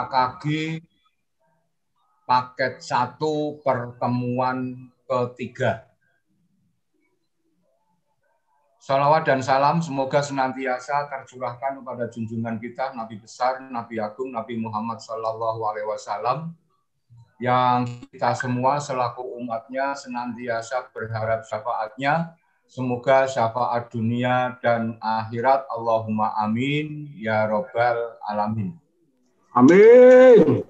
KKG paket 1 pertemuan ketiga. Salawat dan salam semoga senantiasa tercurahkan kepada junjungan kita Nabi besar, Nabi agung, Nabi Muhammad SAW, yang kita semua selaku umatnya senantiasa berharap syafaatnya. Semoga syafaat dunia dan akhirat. Allahumma amin ya robbal alamin. Amin.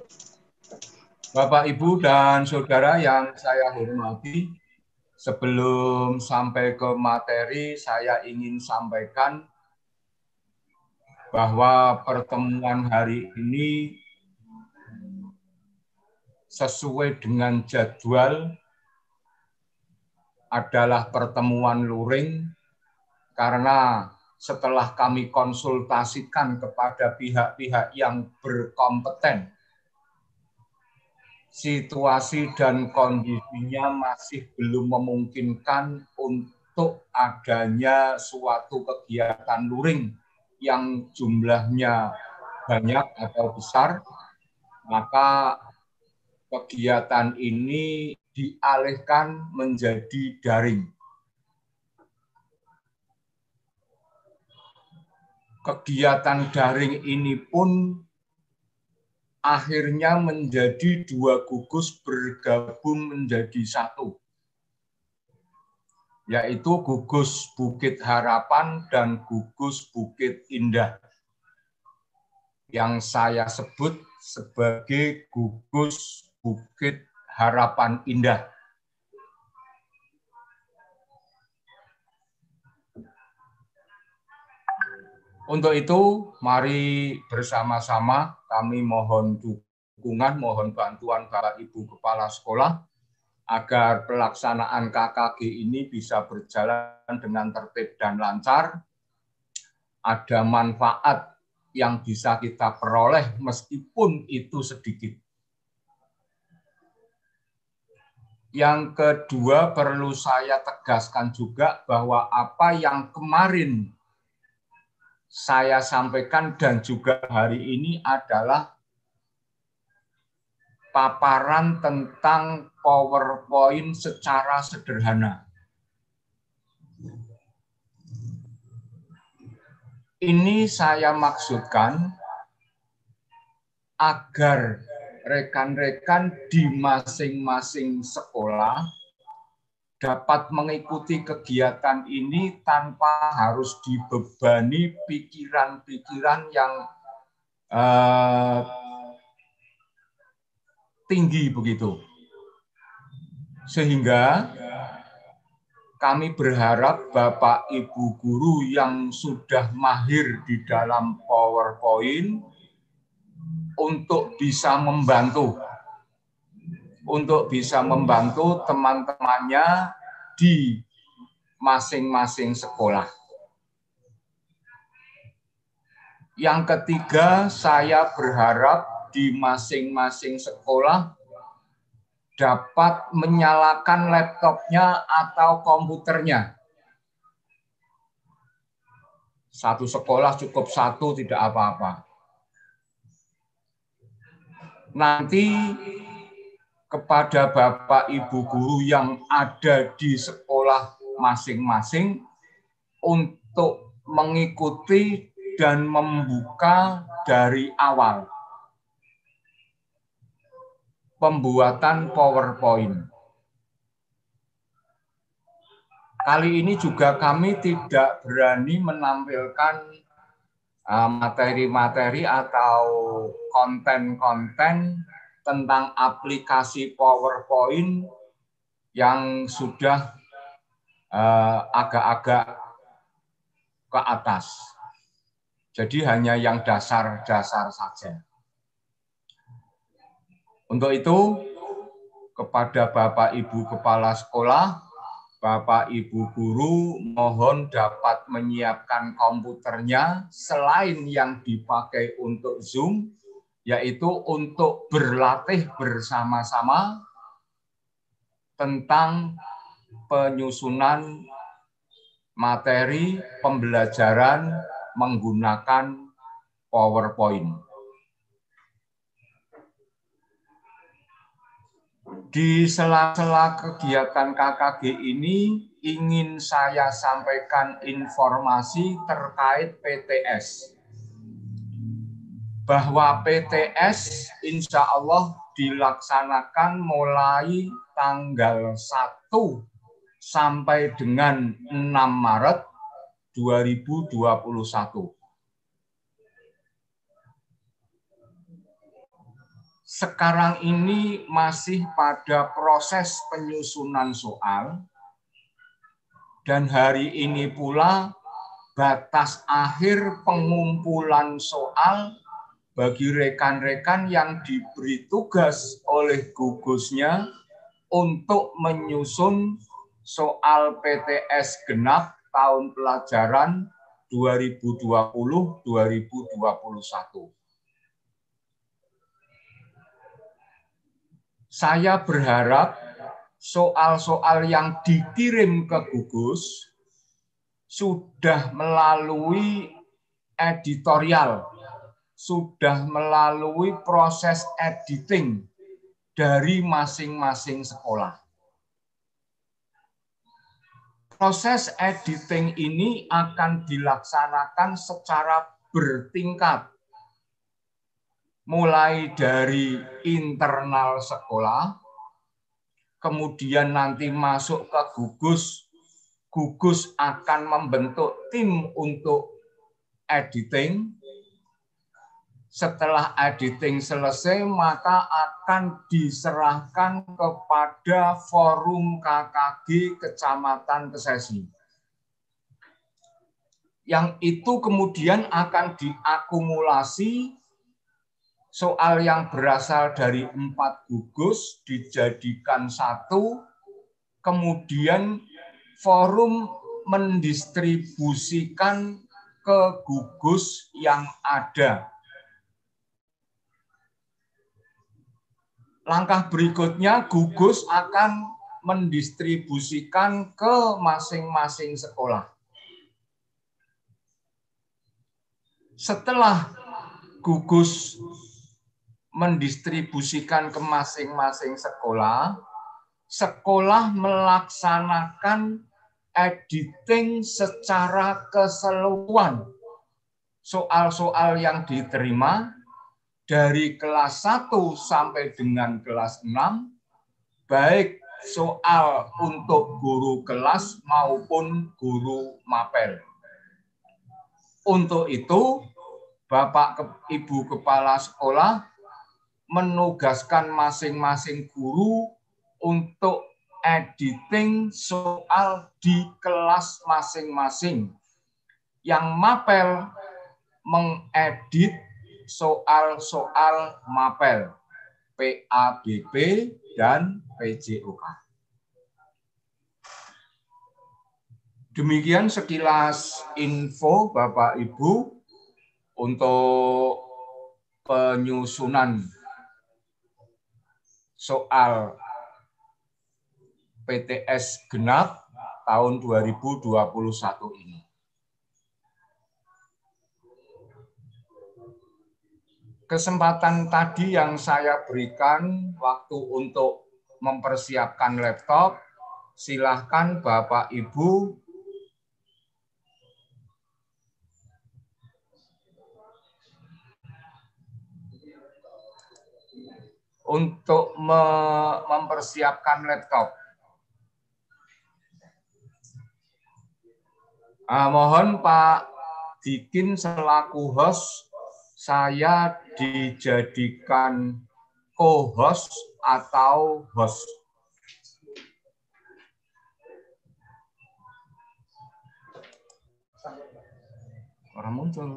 Bapak, Ibu, dan Saudara yang saya hormati, sebelum sampai ke materi, saya ingin sampaikan bahwa pertemuan hari ini sesuai dengan jadwal adalah pertemuan luring, karena setelah kami konsultasikan kepada pihak-pihak yang berkompeten, situasi dan kondisinya masih belum memungkinkan untuk adanya suatu kegiatan luring yang jumlahnya banyak atau besar, maka kegiatan ini dialihkan menjadi daring. Kegiatan daring ini pun akhirnya menjadi 2 gugus bergabung menjadi 1, yaitu gugus Bukit Harapan dan gugus Bukit Indah, yang saya sebut sebagai gugus Bukit Harapan Indah. Untuk itu, mari bersama-sama kami mohon dukungan, mohon bantuan Bapak Ibu Kepala Sekolah agar pelaksanaan KKG ini bisa berjalan dengan tertib dan lancar, ada manfaat yang bisa kita peroleh meskipun itu sedikit. Yang kedua, perlu saya tegaskan juga bahwa apa yang kemarin saya sampaikan dan juga hari ini adalah paparan tentang PowerPoint secara sederhana. Ini saya maksudkan agar rekan-rekan di masing-masing sekolah dapat mengikuti kegiatan ini tanpa harus dibebani pikiran-pikiran yang tinggi begitu. Sehingga kami berharap Bapak Ibu guru yang sudah mahir di dalam PowerPoint untuk bisa membantu teman-temannya di masing-masing sekolah. Yang ketiga, saya berharap di masing-masing sekolah dapat menyalakan laptopnya atau komputernya. Satu sekolah cukup 1, tidak apa-apa. Nanti kepada Bapak Ibu guru yang ada di sekolah masing-masing untuk mengikuti dan membuka dari awal pembuatan PowerPoint. Kali ini juga kami tidak berani menampilkan materi-materi atau konten-konten tentang aplikasi PowerPoint yang sudah agak-agak ke atas. Jadi hanya yang dasar-dasar saja. Untuk itu, kepada Bapak Ibu Kepala Sekolah, Bapak Ibu Guru, mohon dapat menyiapkan komputernya selain yang dipakai untuk Zoom, yaitu untuk berlatih bersama-sama tentang penyusunan materi pembelajaran menggunakan PowerPoint. Di sela-sela kegiatan KKG ini ingin saya sampaikan informasi terkait PTS. Bahwa PTS insya Allah dilaksanakan mulai tanggal 1 sampai dengan 6 Maret 2021. Sekarang ini masih pada proses penyusunan soal, dan hari ini pula batas akhir pengumpulan soal bagi rekan-rekan yang diberi tugas oleh gugusnya untuk menyusun soal PTS genap tahun pelajaran 2020-2021. Saya berharap soal-soal yang dikirim ke gugus sudah melalui editorial, sudah melalui proses editing dari masing-masing sekolah. Proses editing ini akan dilaksanakan secara bertingkat, mulai dari internal sekolah, kemudian nanti masuk ke gugus. Gugus akan membentuk tim untuk editing. Setelah editing selesai, maka akan diserahkan kepada forum KKG Kecamatan Kesesi. Yang itu kemudian akan diakumulasi soal yang berasal dari 4 gugus dijadikan 1, kemudian forum mendistribusikan ke gugus yang ada. Langkah berikutnya, gugus akan mendistribusikan ke masing-masing sekolah. Setelah gugus mendistribusikan ke masing-masing sekolah, sekolah melaksanakan editing secara keseluruhan soal-soal yang diterima dari kelas 1 sampai dengan kelas 6, baik soal untuk guru kelas maupun guru mapel. Untuk itu, Bapak Ibu Kepala Sekolah menugaskan masing-masing guru untuk editing soal di kelas masing-masing. Yang mapel mengedit soal-soal mapel, PABB dan PJOK. Demikian sekilas info Bapak Ibu untuk penyusunan soal PTS genap tahun 2021 ini. Kesempatan tadi yang saya berikan waktu untuk mempersiapkan laptop, silahkan Bapak Ibu untuk mempersiapkan laptop. Mohon Pak Dikin selaku host, saya dijadikan co-host atau host. Orang muncul.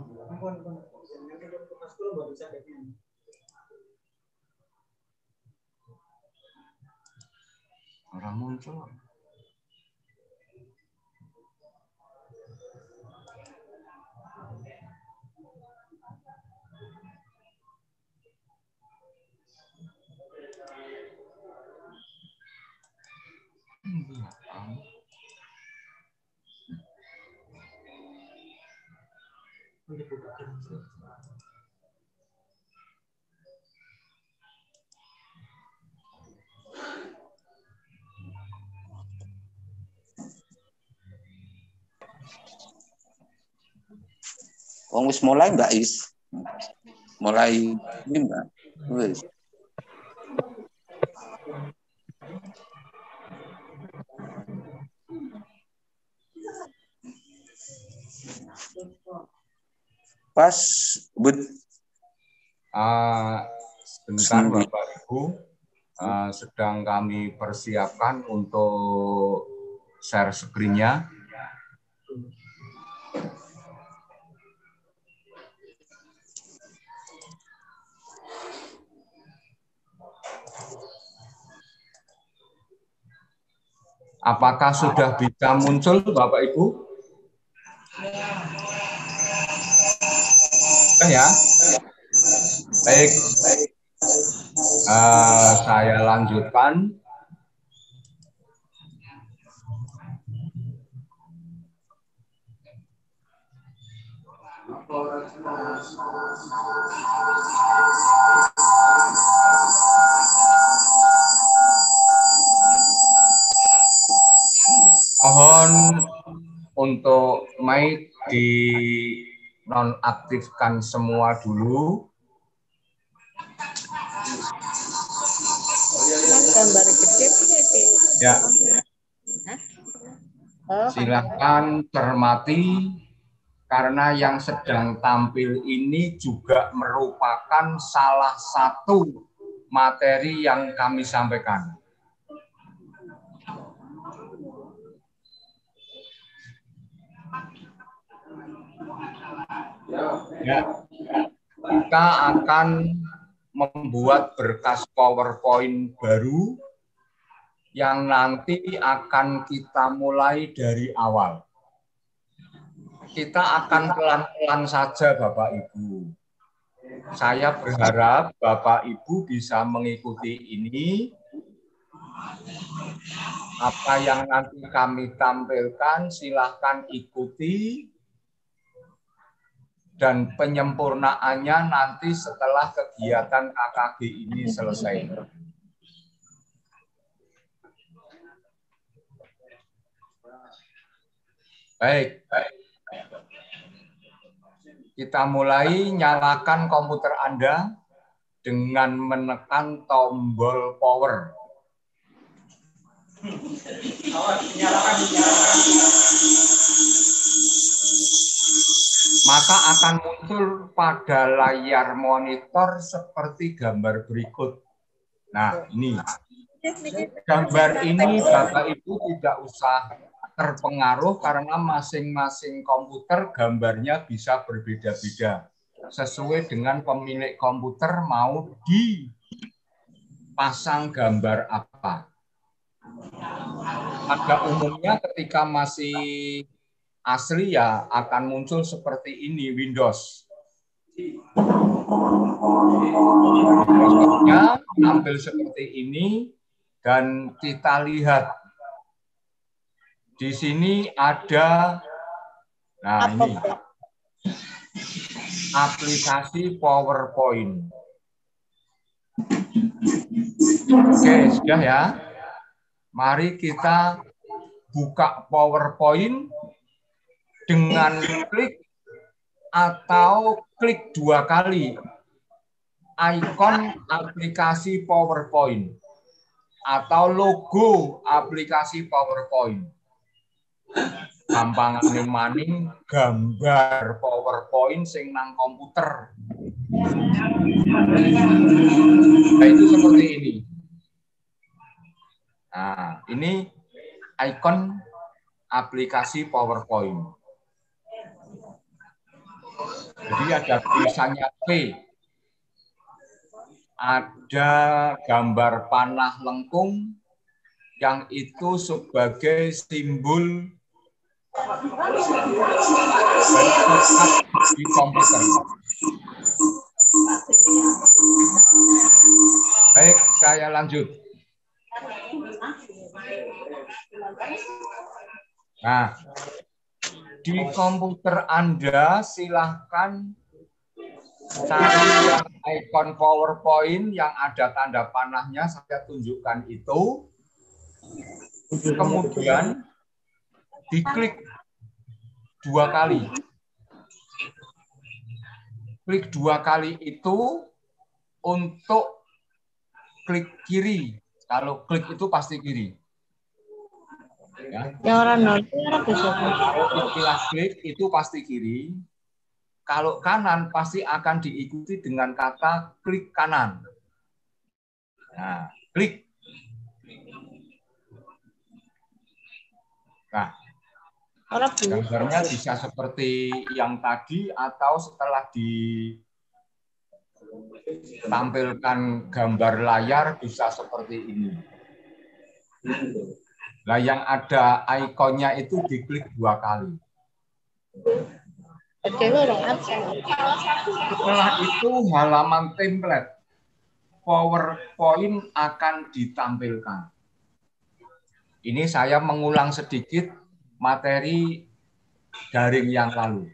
Orang muncul. Wong wis mulai Mbak Is. Mulai ini Mbak. Wis. Pas but sebentar Bapak Ibu, sedang kami persiapkan untuk share screen-nya. Apakah sudah bisa muncul, Bapak Ibu? Ya, baik. Saya lanjutkan. Mohon untuk mic di nonaktifkan semua dulu. Gambar gede ya. Silakan cermati karena yang sedang tampil ini juga merupakan salah satu materi yang kami sampaikan. Ya, kita akan membuat berkas PowerPoint baru yang nanti akan kita mulai dari awal. Kita akan pelan-pelan saja Bapak Ibu. Saya berharap Bapak Ibu bisa mengikuti ini. Apa yang nanti kami tampilkan silahkan ikuti. Dan penyempurnaannya nanti setelah kegiatan KKG ini selesai. Baik. Kita mulai. Nyalakan komputer Anda dengan menekan tombol power. Maka akan muncul pada layar monitor seperti gambar berikut. Nah, ini. Gambar ini Bapak Ibu tidak usah terpengaruh karena masing-masing komputer gambarnya bisa berbeda-beda. Sesuai dengan pemilik komputer mau dipasang gambar apa. Pada umumnya ketika masih asli ya akan muncul seperti ini Windows. Windowsnya tampil seperti ini dan kita lihat di sini ada, nah ini aplikasi PowerPoint. Oke, sudah ya. Mari kita buka PowerPoint. Dengan klik atau klik 2 kali ikon aplikasi PowerPoint atau logo aplikasi PowerPoint. Gampangane maning gambar PowerPoint sing nang komputer. Nah, itu seperti ini. Nah, ini ikon aplikasi PowerPoint. Jadi ada tulisannya P, ada gambar panah lengkung yang itu sebagai simbol di komputer. Baik, saya lanjut. Nah, di komputer Anda silahkan cari yang ikon PowerPoint yang ada tanda panahnya, saya tunjukkan itu. Kemudian diklik 2 kali. Klik 2 kali itu untuk klik kiri. Kalau klik itu pasti kiri. Ya. Yang orang nonton orang bisa. Kalau istilah klik itu pasti kiri. Kalau kanan pasti akan diikuti dengan kata klik kanan. Nah, klik. Nah, gambarnya bisa seperti yang tadi atau setelah ditampilkan gambar layar bisa seperti ini. Nah, yang ada ikonnya itu diklik 2 kali. Setelah itu halaman template PowerPoint akan ditampilkan. Ini saya mengulang sedikit materi daring yang lalu.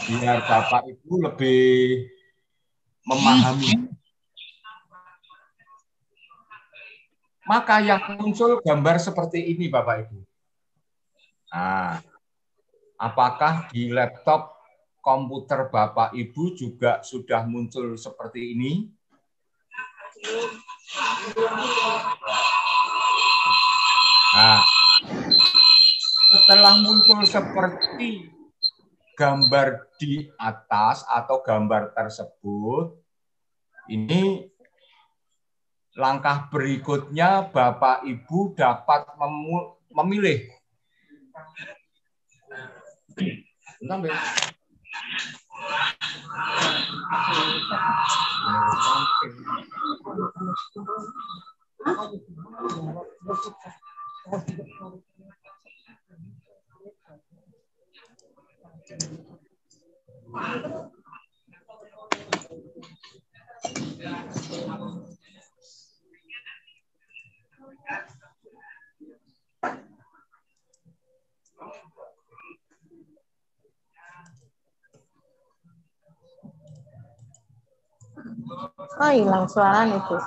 Biar Bapak Ibu lebih memahami. Maka yang muncul gambar seperti ini Bapak Ibu. Nah, apakah di laptop komputer Bapak Ibu juga sudah muncul seperti ini? Nah, setelah muncul seperti gambar di atas atau gambar tersebut, ini langkah berikutnya Bapak Ibu dapat memilih. Oh, hilang suaranya itu.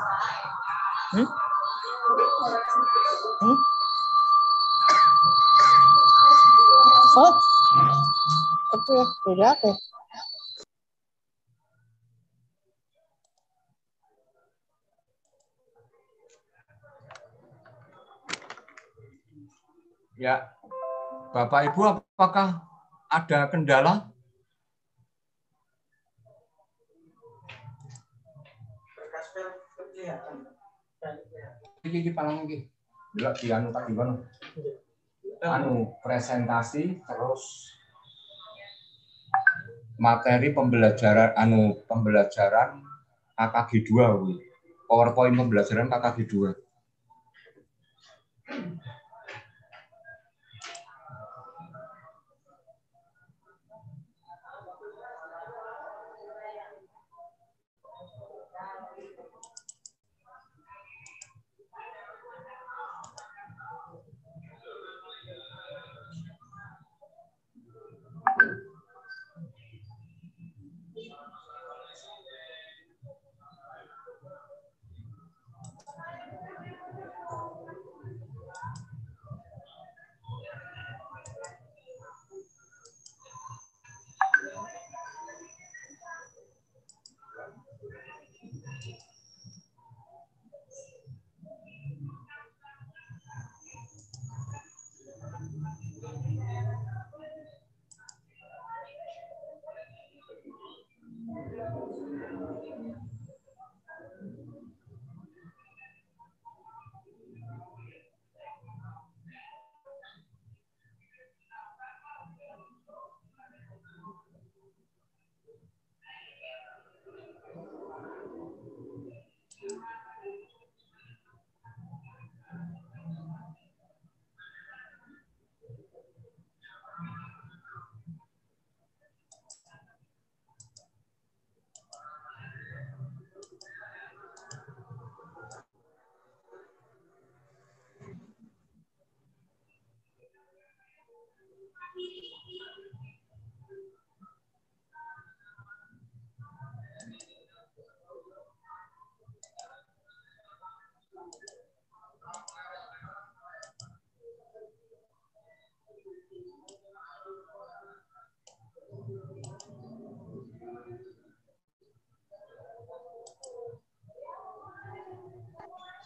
Oh, itu ya, beda apa? Ya, Bapak Ibu, apakah ada kendala? Iki palang iki. Delok di anu tak gimana? Anu presentasi terus materi pembelajaran pembelajaran KKG 2. PowerPoint pembelajaran KKG 2.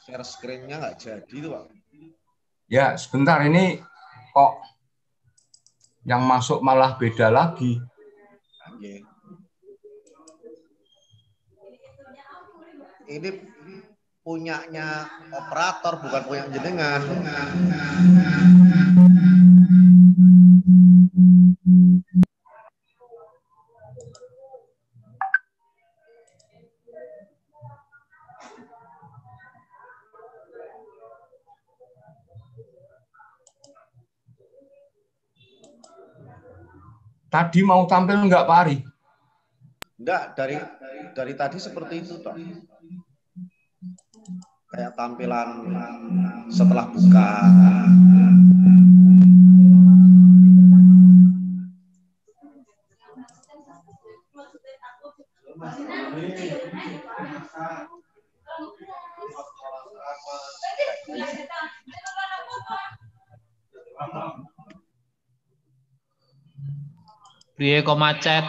share screen-nya nggak jadi tuh, Pak. Ya, sebentar ini kok yang masuk malah beda lagi. Oke. Ini punyanya operator, bukan punya jenengan. Tadi mau tampil enggak Pak Ari? Enggak, dari tadi seperti itu, Pak. Kayak tampilan setelah buka. Piye kok macet?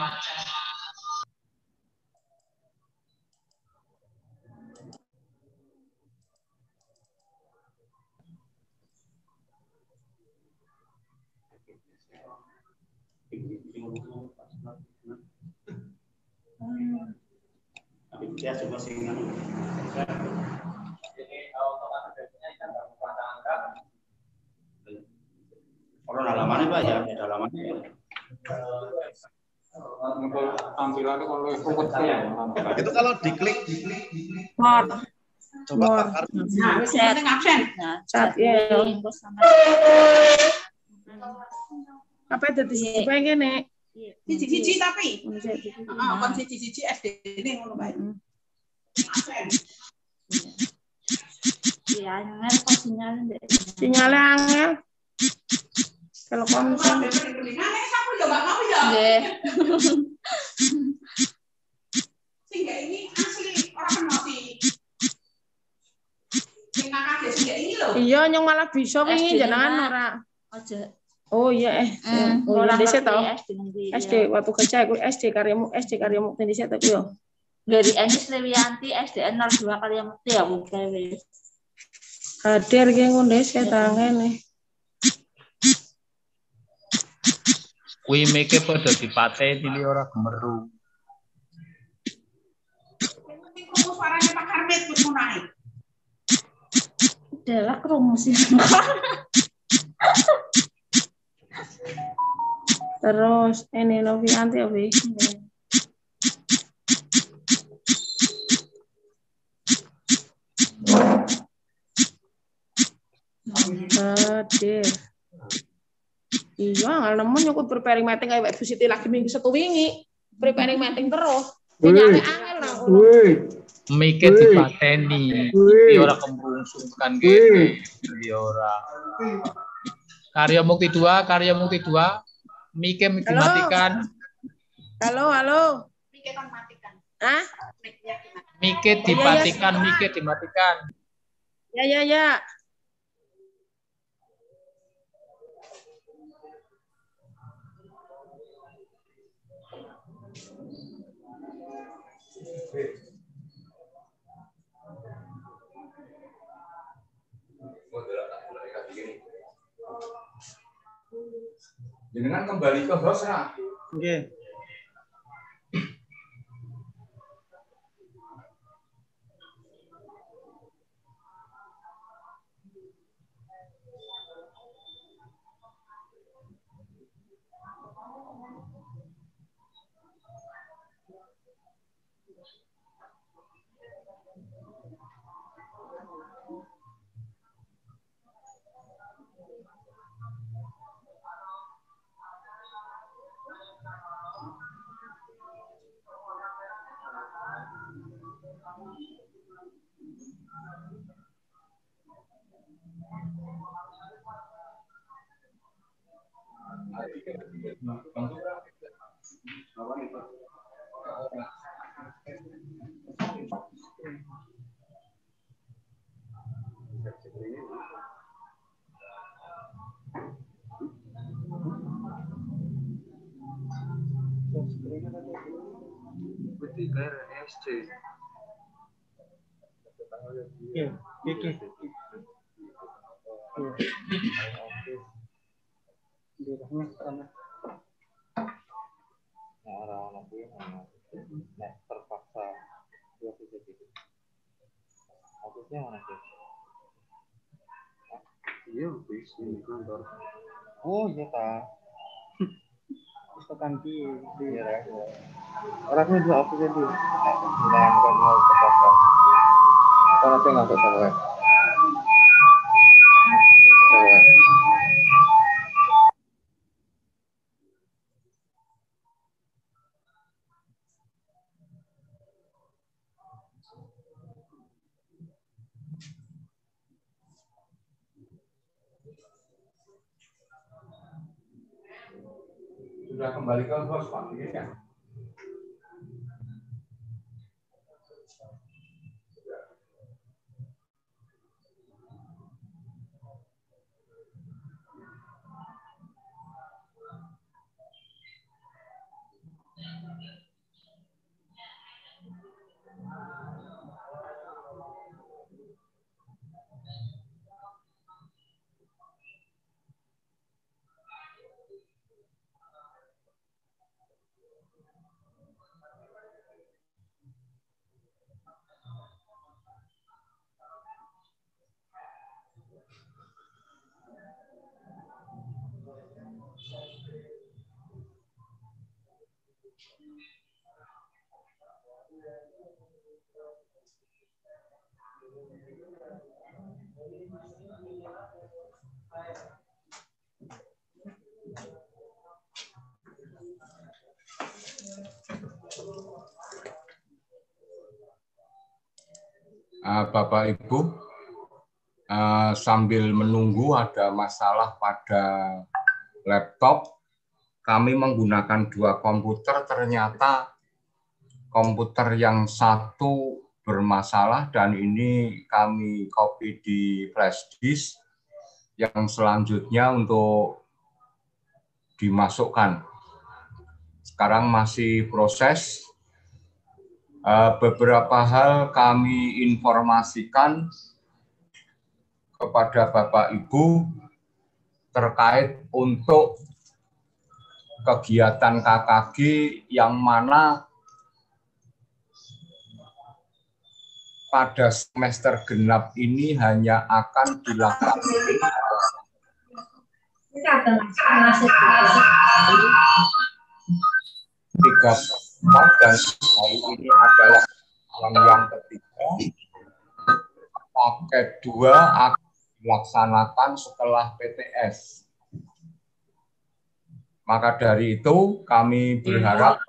Kalau halamannya Pak ya, halamannya. Tampilannya kalau ruwet ya. Itu kalau diklik coba Pak Ar. Chat ya. Apa itu pengen nek? Siji-siji tapi. Kon siji-siji SD ini ngono bae. Ya, angel kok sinyalnya. Sinyalnya angel. Telepon kan. Sapu ya Mbak mau ya. Nggih. Sing ini asli orang mati. Sing kakak sing ini lho. Iya, nyong malah bisa wingi jenengan ora. Aja. Oh iya oh iya desa tau. SD SD waktu kerja aku SD karyamu desa tau yo. dari Enis Lewianti SDN 02 Karyamukti ya bukan wis. Hadir ki ngono desa tangen. Kuwi meke padha dipateni li ora gemeru. Kamu suaranya Pak Karmet wis mulai. Delak rumus sih. Terus ini Novianti obi. Hadir. Iya, nggak nemu nyukut preparing meeting kayak Bu Siti lagi minggu satu wingi. Preparing meeting terus. Nyale angel lah. Mike dipateni. Iki ora kemrungsungkan kene. Iki ora. Karya Mukti 2, Mike dimatikan. Halo. Mike kan matikan. Hah? Mike dimatikan. Ya. Dengan kembali ke host nah. Nggih. terpaksa maksudnya mana sih? Iya, di kantor. Oh iya tak. Tekan di orangnya dua aku jadi. Nah, kamu terpaksa. Kalau saya nggak tahu ya. Sudah kembali ke host Pak, ya? Bapak Ibu, sambil menunggu ada masalah pada laptop, kami menggunakan dua komputer, ternyata komputer yang satu bermasalah dan ini kami copy di flash disk, yang selanjutnya untuk dimasukkan. Sekarang masih proses. Beberapa hal kami informasikan kepada Bapak Ibu terkait untuk kegiatan KKG yang mana pada semester genap ini hanya akan dilakukan 3 dan hari ini adalah yang ketiga. Paket 2 akan dilaksanakan setelah PTS. Maka dari itu kami berharap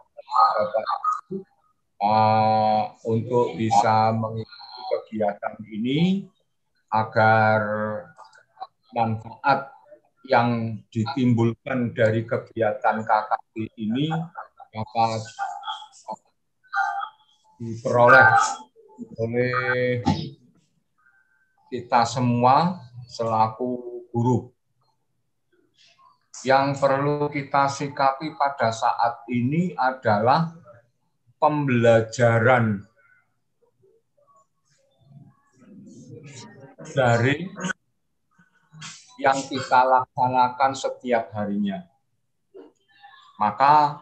untuk bisa mengikuti kegiatan ini agar manfaat yang ditimbulkan dari kegiatan KKG ini dapat diperoleh oleh kita semua selaku guru. Yang perlu kita sikapi pada saat ini adalah pembelajaran daring yang kita laksanakan setiap harinya. Maka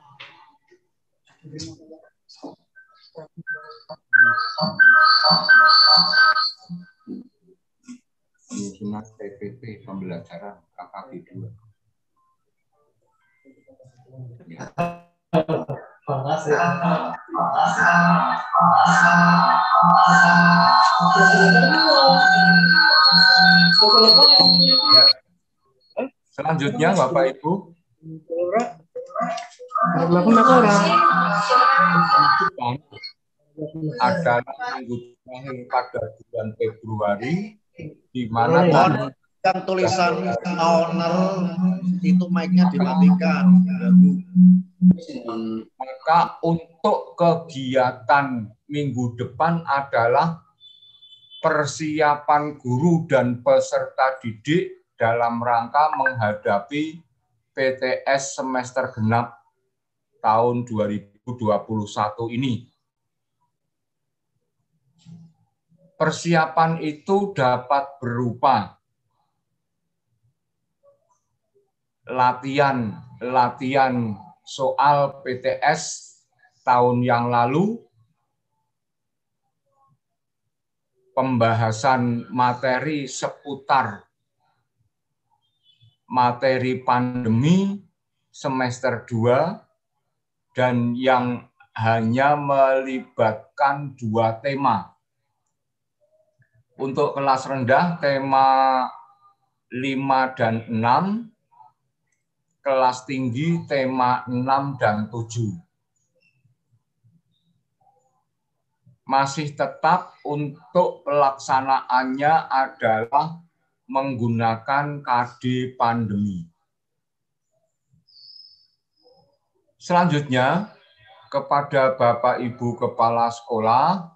susunan PPT pembelajaran KKG 2. Ya. Selanjutnya Bapak Ibu adalah minggu terakhir pada bulan Februari, di mana yang tulisan owner itu mic-nya dimatikan. Maka untuk kegiatan minggu depan adalah persiapan guru dan peserta didik dalam rangka menghadapi PTS semester genap tahun 2021 ini. Persiapan itu dapat berupa latihan soal PTS tahun yang lalu, pembahasan materi seputar materi pandemi semester 2, dan yang hanya melibatkan 2 tema. Untuk kelas rendah, tema 5 dan 6, kelas tinggi tema 6 dan 7. Masih tetap untuk pelaksanaannya adalah menggunakan KD pandemi. Selanjutnya, kepada Bapak Ibu Kepala Sekolah,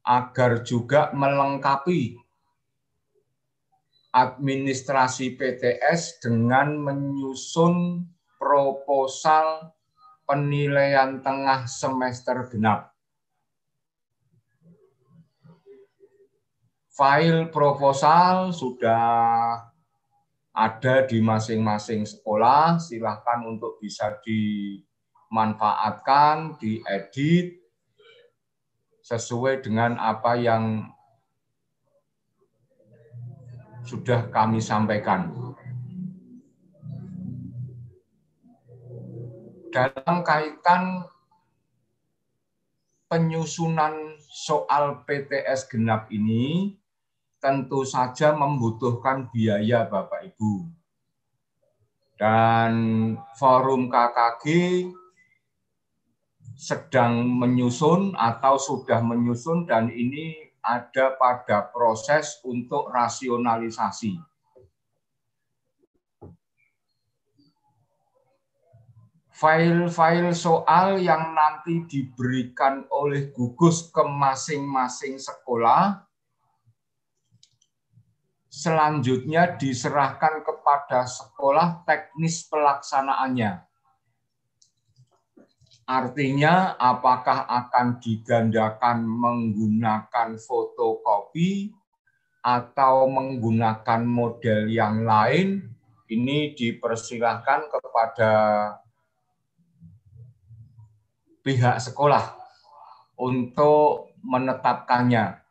agar juga melengkapi administrasi PTS dengan menyusun proposal penilaian tengah semester genap. File proposal sudah ada di masing-masing sekolah, silakan untuk bisa dimanfaatkan, diedit, sesuai dengan apa yang sudah kami sampaikan. Dalam kaitan penyusunan soal PTS genap ini, tentu saja membutuhkan biaya Bapak Ibu. Dan Forum KKG sedang menyusun atau sudah menyusun, dan ini ada pada proses untuk rasionalisasi. File-file soal yang nanti diberikan oleh gugus ke masing-masing sekolah selanjutnya diserahkan kepada sekolah teknis pelaksanaannya. Artinya, apakah akan digandakan menggunakan fotokopi atau menggunakan model yang lain, ini dipersilahkan kepada pihak sekolah untuk menetapkannya.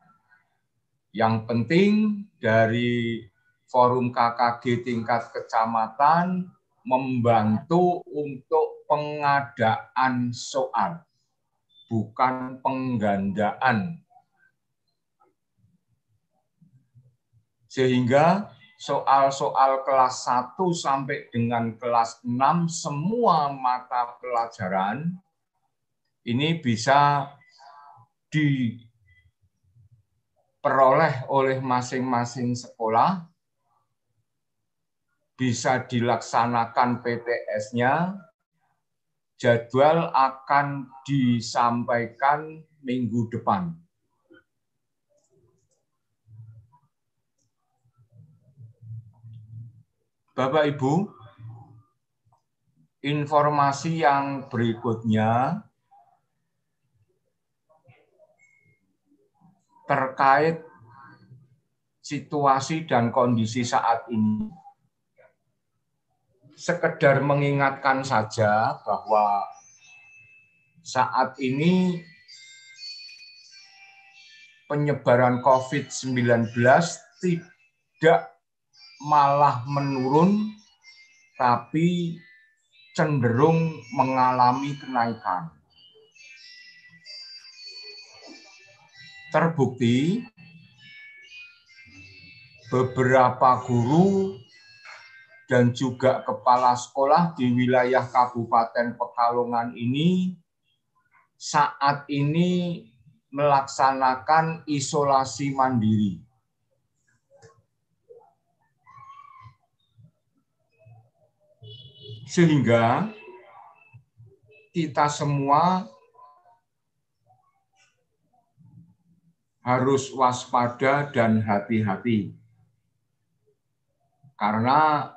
Yang penting dari Forum KKG tingkat kecamatan membantu untuk pengadaan soal, bukan penggandaan. Sehingga soal-soal kelas 1 sampai dengan kelas 6 semua mata pelajaran ini bisa diperoleh oleh masing-masing sekolah, bisa dilaksanakan PTS-nya, jadwal akan disampaikan minggu depan. Bapak Ibu, informasi yang berikutnya terkait situasi dan kondisi saat ini. Sekedar mengingatkan saja bahwa saat ini penyebaran COVID-19 tidak malah menurun, tapi cenderung mengalami kenaikan. Terbukti beberapa guru dan juga kepala sekolah di wilayah Kabupaten Pekalongan ini saat ini melaksanakan isolasi mandiri. Sehingga kita semua harus waspada dan hati-hati. Karena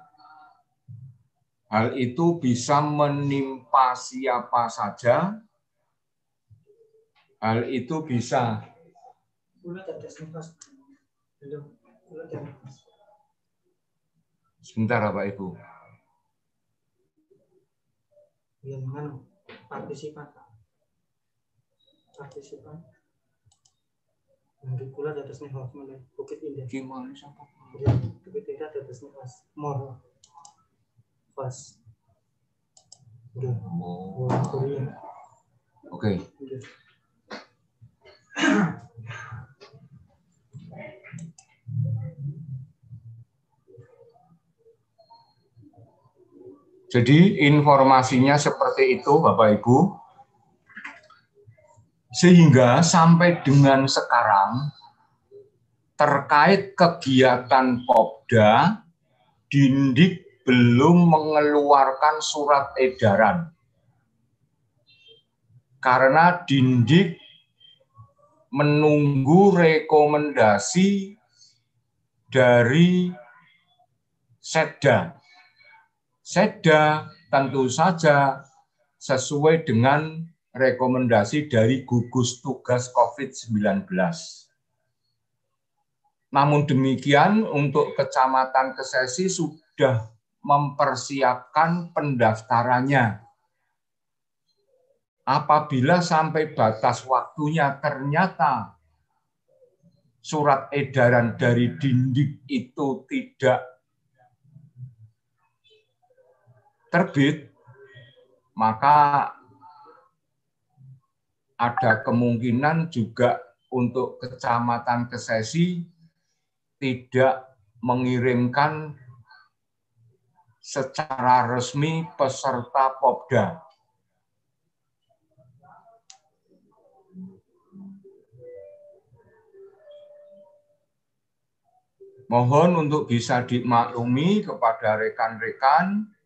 hal itu bisa menimpa siapa saja. Hal itu bisa Sebentar Bapak Ibu. Partisipan. Di kula di atas nih Bukit Indah. Gimana sampai? Bukit Indah di atas nih Mor. Pas. Oke. Jadi informasinya seperti itu Bapak Ibu. Sehingga sampai dengan sekarang terkait kegiatan Popda, Dindik belum mengeluarkan surat edaran. Karena Dindik menunggu rekomendasi dari Setda. Setda tentu saja sesuai dengan rekomendasi dari gugus tugas COVID-19. Namun demikian untuk Kecamatan Kesesi sudah mempersiapkan pendaftarannya. Apabila sampai batas waktunya ternyata surat edaran dari Dindik itu tidak terbit, maka ada kemungkinan juga untuk Kecamatan Kesesi tidak mengirimkan secara resmi peserta Popda. Mohon untuk bisa dimaklumi kepada rekan-rekan,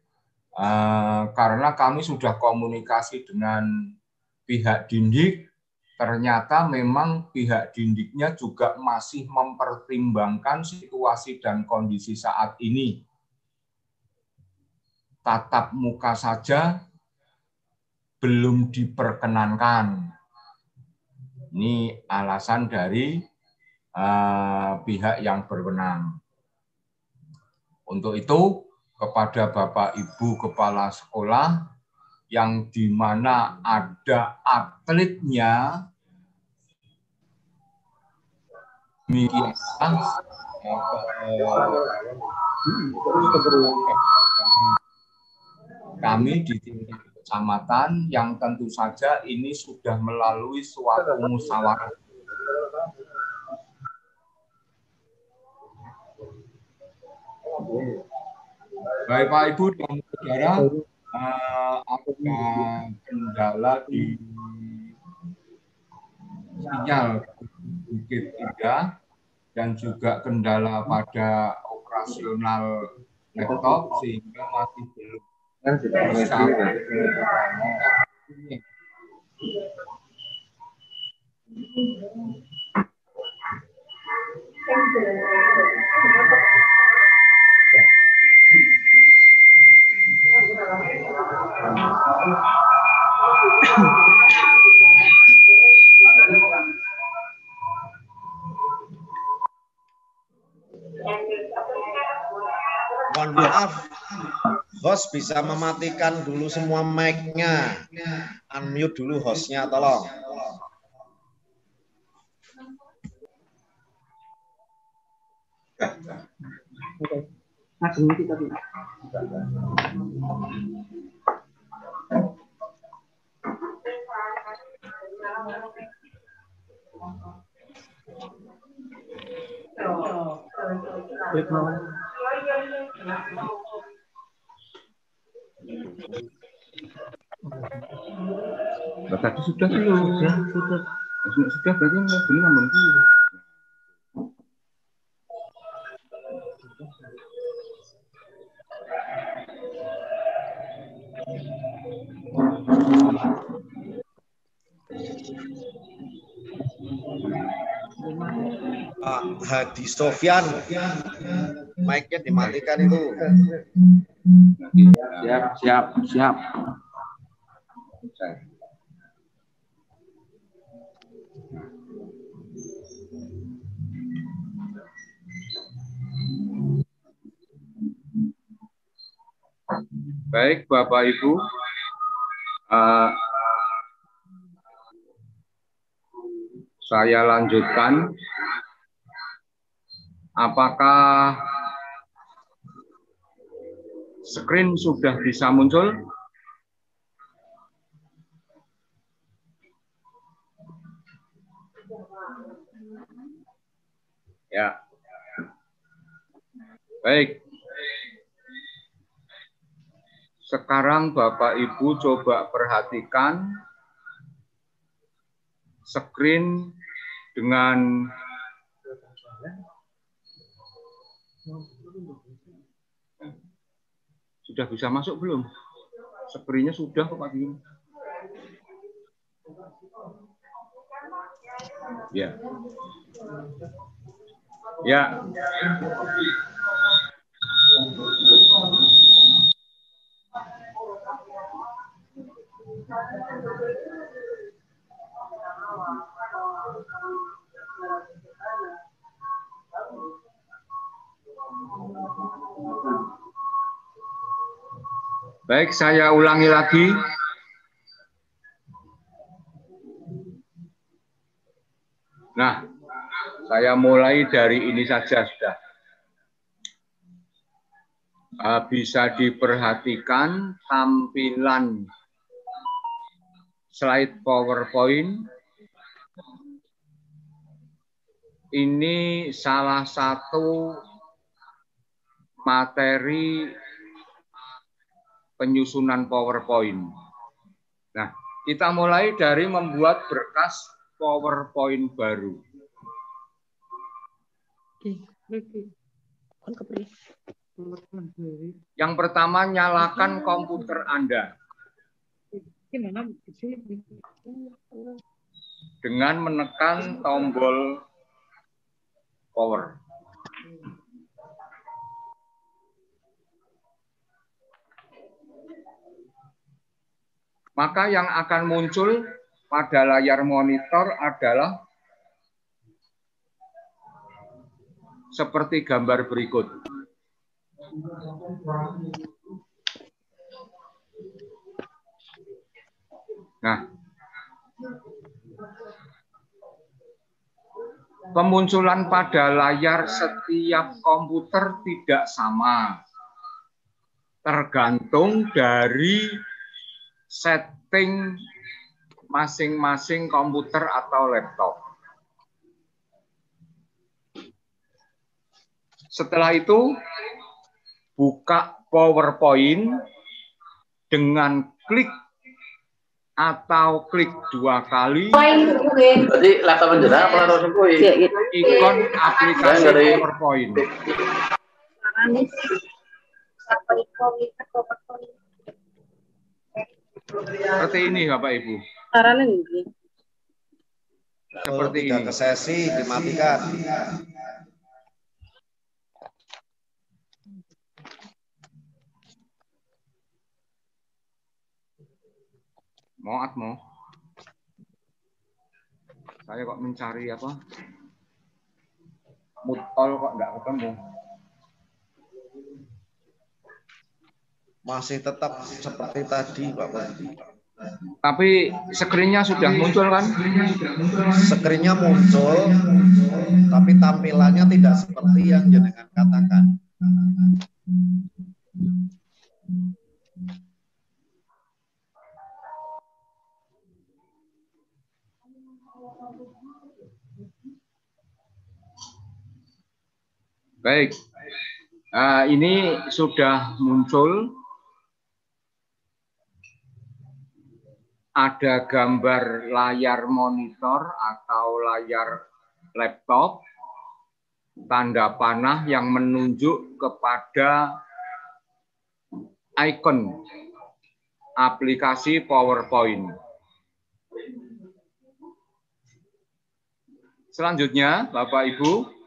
karena kami sudah komunikasi dengan pihak Dindik, ternyata memang pihak Dindiknya juga masih mempertimbangkan situasi dan kondisi saat ini. Tatap muka saja belum diperkenankan. Ini alasan dari pihak yang berwenang. Untuk itu, kepada Bapak Ibu Kepala Sekolah yang di mana ada atletnya, demikian kami di tingkat kecamatan yang tentu saja ini sudah melalui suatu musyawarah. Baik Pak Ibu dan saudara, ada kendala di sinyal Bukit Indah dan juga kendala pada operasional laptop sehingga masih belum bisa. Mohon maaf, host bisa mematikan dulu semua mic-nya. Unmute dulu hostnya, tolong. Tadi sudah belum? Sudah berarti mobilnya nambah. Pak Hadi Sofyan, mic-nya dimatikan itu. Siap. Baik, Bapak Ibu. Saya lanjutkan. Apakah screen sudah bisa muncul? Ya. Baik. Sekarang Bapak Ibu coba perhatikan screen dengan sudah bisa masuk belum? Screen-nya sudah kok Pak Bim. Ya. Ya. Baik, saya ulangi lagi. Nah, saya mulai dari ini saja sudah. Bisa diperhatikan tampilan slide PowerPoint. Ini salah satu materi penyusunan PowerPoint. Nah, kita mulai dari membuat berkas PowerPoint baru. Yang pertama, nyalakan komputer Anda dengan menekan tombol power. Maka yang akan muncul pada layar monitor adalah seperti gambar berikut. Nah, pemunculan pada layar setiap komputer tidak sama, tergantung dari setting masing-masing komputer atau laptop. Setelah itu, buka PowerPoint dengan klik atau klik 2 kali Berarti laptop jenengan apa harus ikon aplikasi PowerPoint. Seperti ini Bapak Ibu. Seperti ini. Ke sesi dimatikan. Mau. Saya kok mencari apa? Mutol kok nggak ketemu. Masih tetap seperti tadi, Bapak. Tapi screen-nya sudah muncul kan? Screen-nya muncul, tapi tampilannya tidak seperti yang jenengan katakan. Baik, ini sudah muncul. Ada gambar layar monitor atau layar laptop, tanda panah yang menunjuk kepada ikon aplikasi PowerPoint. Selanjutnya, Bapak Ibu,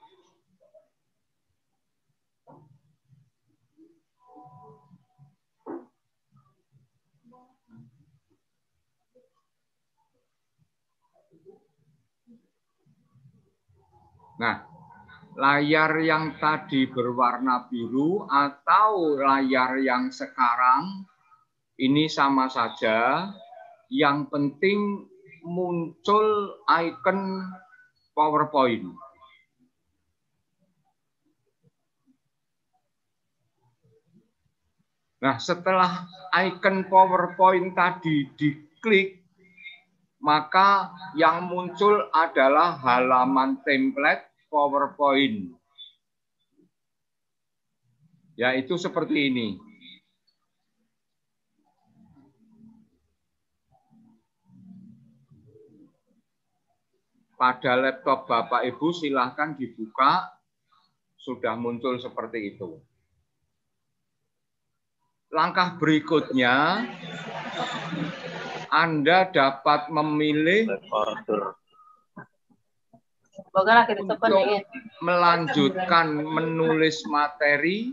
nah, layar yang tadi berwarna biru atau layar yang sekarang Ini sama saja, yang penting muncul icon PowerPoint. Nah, setelah icon PowerPoint tadi diklik, maka yang muncul adalah halaman template PowerPoint. Yaitu seperti ini. Pada laptop Bapak Ibu silahkan dibuka, sudah muncul seperti itu. Langkah berikutnya, Anda dapat memilih untuk melanjutkan menulis materi.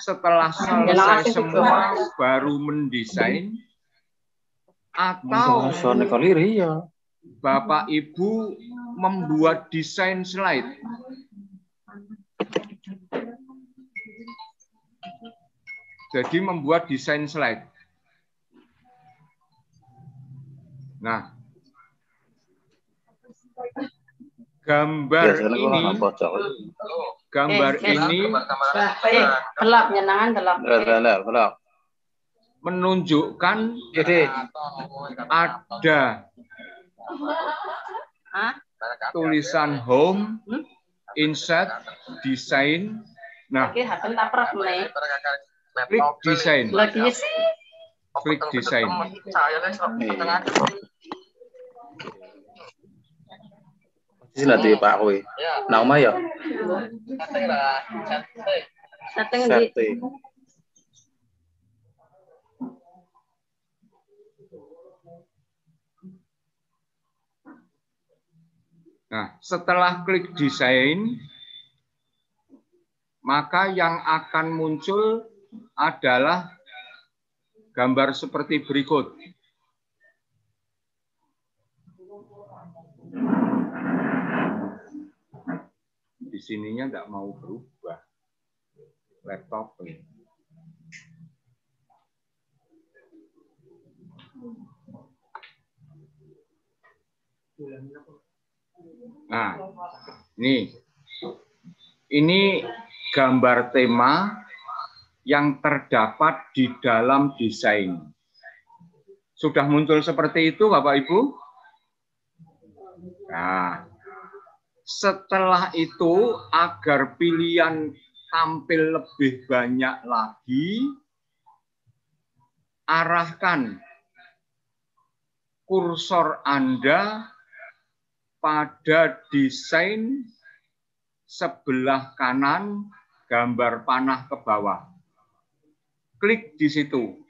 Setelah selesai semua, baru mendesain. Atau Bapak Ibu membuat desain slide. Jadi membuat desain slide. Nah, gambar ini menunjukkan ada tulisan home, insert, desain. Nah, klik desain. Klik desain. Sini nanti Pak Kui. Nama ya? Setting. Nah, setelah klik desain, maka yang akan muncul adalah gambar seperti berikut. Di sininya enggak mau berubah. Laptop ini. Nah, ini gambar tema yang terdapat di dalam desain. Sudah muncul seperti itu, Bapak Ibu? Nah, setelah itu, agar pilihan tampil lebih banyak lagi, arahkan kursor Anda pada desain sebelah kanan gambar panah ke bawah. Klik di situ.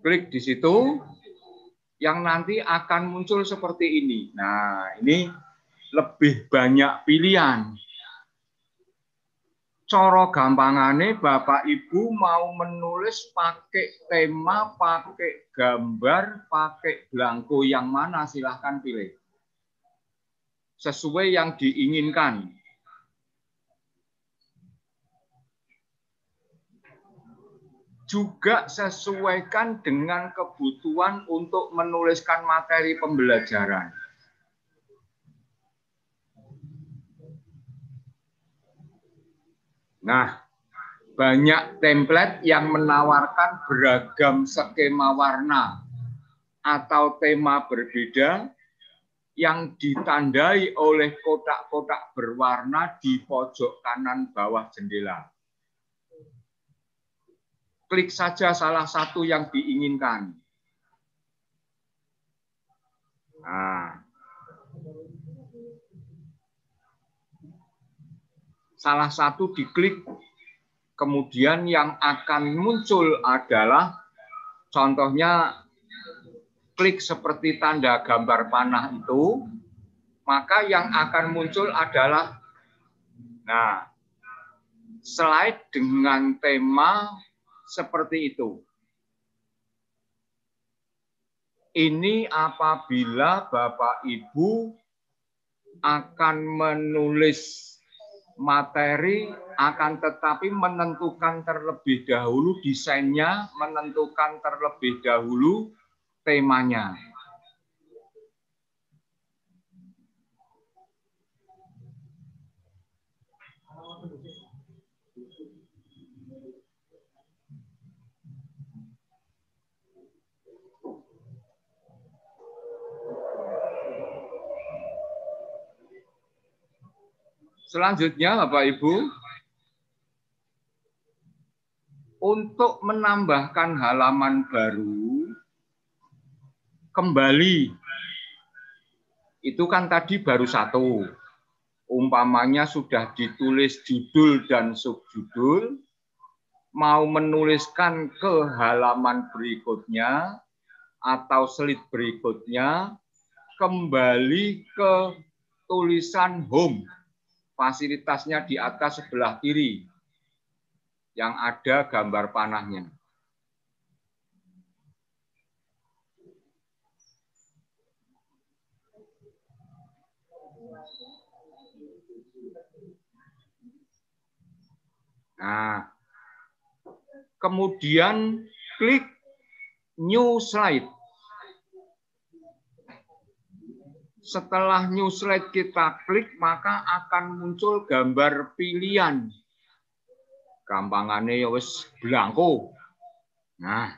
Klik di situ, yang nanti akan muncul seperti ini. Nah, ini lebih banyak pilihan. Coro gampangane Bapak Ibu mau menulis pakai tema, pakai gambar, pakai blanko yang mana silahkan pilih. Sesuai yang diinginkan. Juga sesuaikan dengan kebutuhan untuk menuliskan materi pembelajaran. Nah, banyak template yang menawarkan beragam skema warna atau tema berbeda yang ditandai oleh kotak-kotak berwarna di pojok kanan bawah jendela. Klik saja salah satu yang diinginkan. Nah, salah satu diklik, kemudian yang akan muncul adalah, contohnya klik seperti tanda gambar panah itu, maka yang akan muncul adalah, nah, slide dengan tema seperti itu. Ini apabila Bapak Ibu akan menulis materi akan tetapi menentukan terlebih dahulu desainnya, menentukan terlebih dahulu temanya. Selanjutnya, Bapak Ibu, untuk menambahkan halaman baru, kembali, itu kan tadi baru satu. Umpamanya sudah ditulis judul dan subjudul, mau menuliskan ke halaman berikutnya atau slide berikutnya, kembali ke tulisan home. Fasilitasnya di atas sebelah kiri yang ada gambar panahnya. Nah, kemudian klik new slide. Setelah new slide kita klik, maka akan muncul gambar pilihan. Gampangannya ya wis blanko. Nah,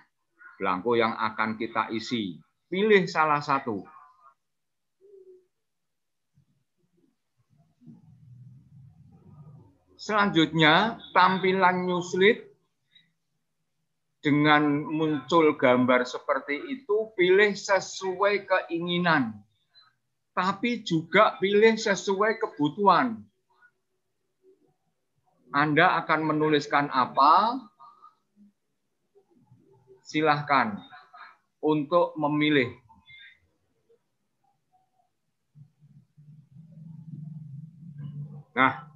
blanko yang akan kita isi. Pilih salah satu. Selanjutnya, tampilan new slide dengan muncul gambar seperti itu, pilih sesuai keinginan. Tapi juga pilih sesuai kebutuhan. Anda akan menuliskan apa? Silahkan untuk memilih. Nah,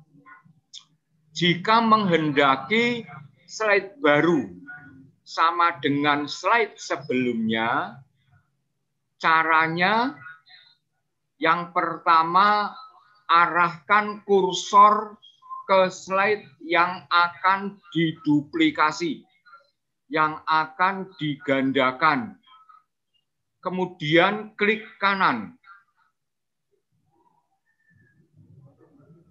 jika menghendaki slide baru sama dengan slide sebelumnya, caranya yang pertama, arahkan kursor ke slide yang akan diduplikasi, yang akan digandakan. Kemudian klik kanan.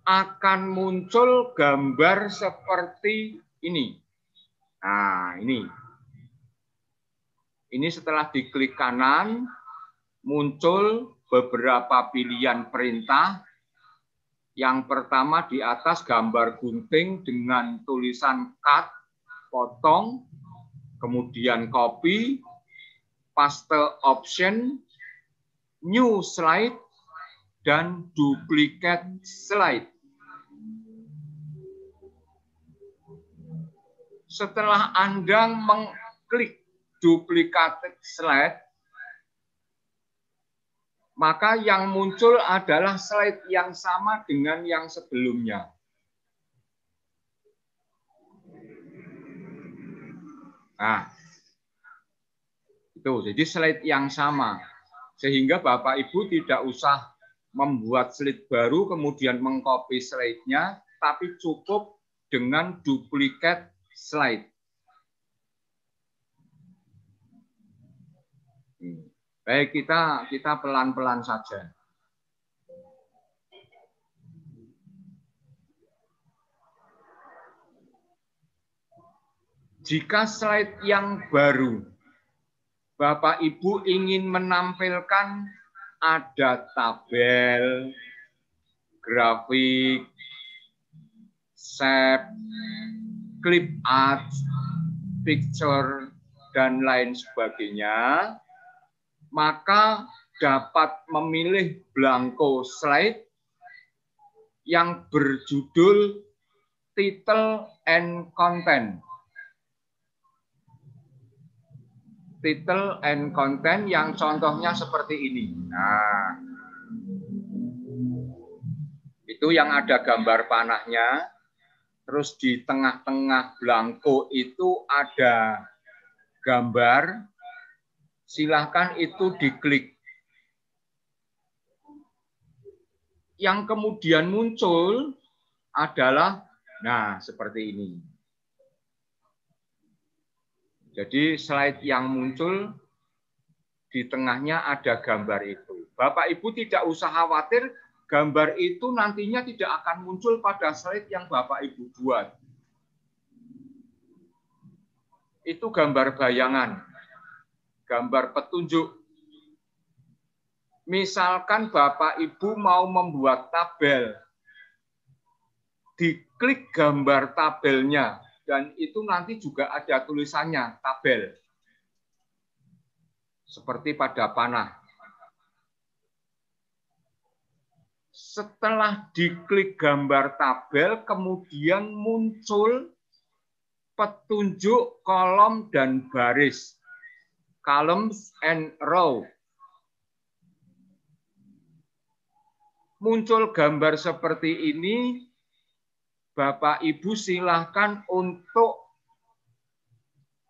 Akan muncul gambar seperti ini. Nah, ini. Ini setelah diklik kanan, muncul beberapa pilihan perintah. Yang pertama di atas gambar gunting dengan tulisan cut, potong, kemudian copy, paste option, new slide, dan duplicate slide. Setelah Anda mengklik duplicate slide, maka yang muncul adalah slide yang sama dengan yang sebelumnya. Nah, itu jadi slide yang sama. Sehingga Bapak Ibu tidak usah membuat slide baru kemudian mengcopy slide-nya, tapi cukup dengan duplicate slide. Baik, kita pelan-pelan saja. Jika slide yang baru, Bapak Ibu ingin menampilkan ada tabel, grafik, shape, clip art, picture, dan lain sebagainya, maka dapat memilih blanko slide yang berjudul title and content. Title and content yang contohnya seperti ini. Nah, itu yang ada gambar panahnya. Terus di tengah-tengah blanko itu ada gambar. Silahkan itu diklik. Yang kemudian muncul adalah, nah seperti ini. Jadi slide yang muncul di tengahnya ada gambar itu. Bapak Ibu tidak usah khawatir, gambar itu nantinya tidak akan muncul pada slide yang Bapak Ibu buat. Itu gambar bayangan, gambar petunjuk. Misalkan Bapak Ibu mau membuat tabel, diklik gambar tabelnya, dan itu nanti juga ada tulisannya, tabel. Seperti pada panah. Setelah diklik gambar tabel, kemudian muncul petunjuk kolom dan baris. Columns and row. Muncul gambar seperti ini, Bapak Ibu silahkan untuk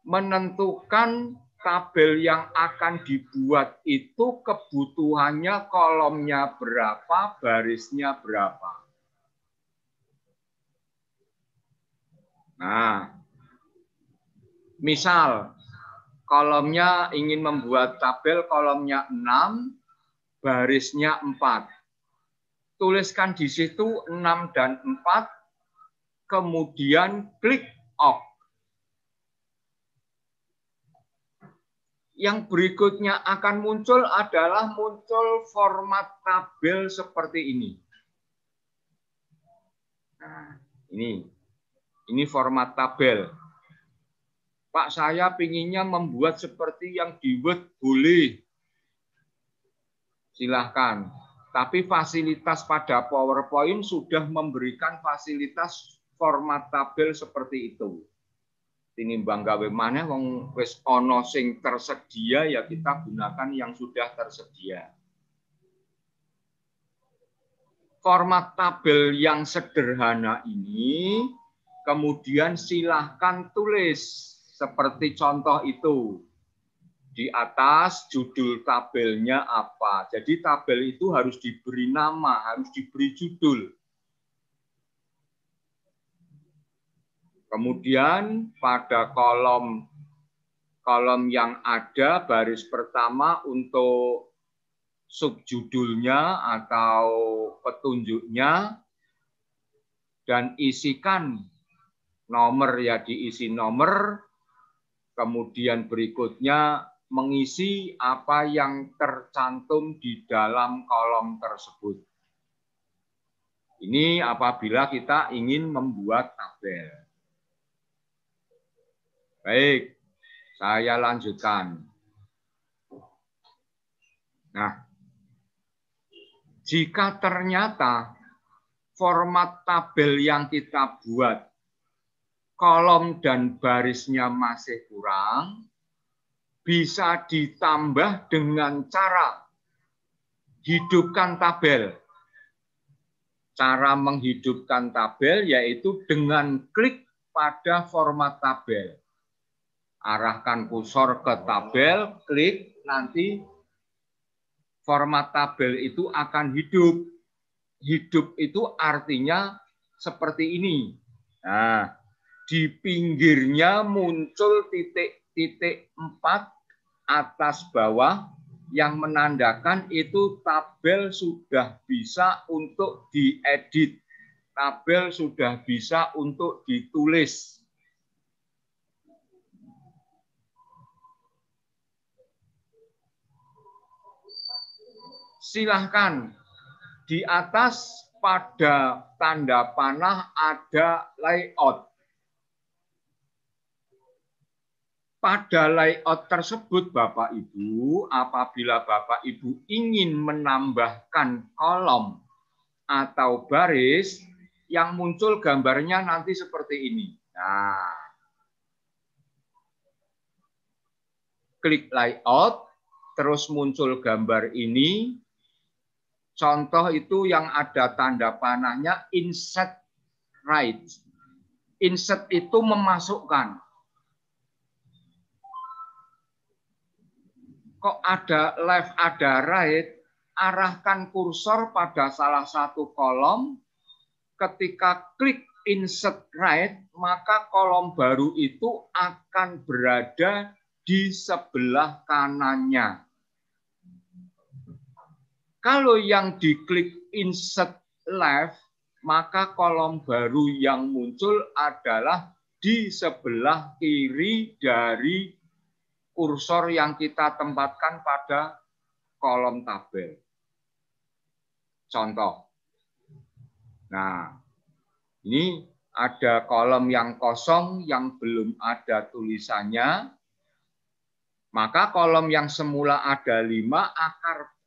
menentukan tabel yang akan dibuat itu kebutuhannya kolomnya berapa, barisnya berapa. Nah, misal kolomnya ingin membuat tabel kolomnya 6, barisnya 4. Tuliskan di situ 6 dan 4, kemudian klik OK. Yang berikutnya akan muncul adalah muncul format tabel seperti ini. Nah, ini format tabel. Pak, saya pinginnya membuat seperti yang di Word, boleh. Silahkan. Tapi fasilitas pada PowerPoint sudah memberikan fasilitas format tabel seperti itu. Tinimbang gawe maneh wong wis ana sing tersedia, ya kita gunakan yang sudah tersedia. Format tabel yang sederhana ini kemudian silahkan tulis seperti contoh itu. Di atas judul tabelnya apa. Jadi tabel itu harus diberi nama, harus diberi judul. Kemudian pada kolom yang ada, baris pertama untuk subjudulnya atau petunjuknya, dan isikan nomor, ya diisi nomor, kemudian berikutnya mengisi apa yang tercantum di dalam kolom tersebut. Ini apabila kita ingin membuat tabel. Baik, saya lanjutkan. Nah, jika ternyata format tabel yang kita buat, kolom dan barisnya masih kurang, bisa ditambah dengan cara hidupkan tabel. Cara menghidupkan tabel yaitu dengan klik pada format tabel. Arahkan kursor ke tabel, klik, nanti format tabel itu akan hidup. Hidup itu artinya seperti ini. Nah, di pinggirnya muncul titik-titik 4 atas bawah yang menandakan itu tabel sudah bisa untuk diedit. Tabel sudah bisa untuk ditulis. Silahkan, di atas pada tanda panah ada layout. Pada layout tersebut, Bapak Ibu, apabila Bapak Ibu ingin menambahkan kolom atau baris, yang muncul gambarnya nanti seperti ini. Nah, klik layout, terus muncul gambar ini. Contoh itu yang ada tanda panahnya insert right. Insert itu memasukkan. Kok ada left, ada right, arahkan kursor pada salah satu kolom, ketika klik insert right, maka kolom baru itu akan berada di sebelah kanannya. Kalau yang diklik insert left, maka kolom baru yang muncul adalah di sebelah kiri dari kursor yang kita tempatkan pada kolom tabel. Contoh. Nah, ini ada kolom yang kosong yang belum ada tulisannya. Maka kolom yang semula ada 5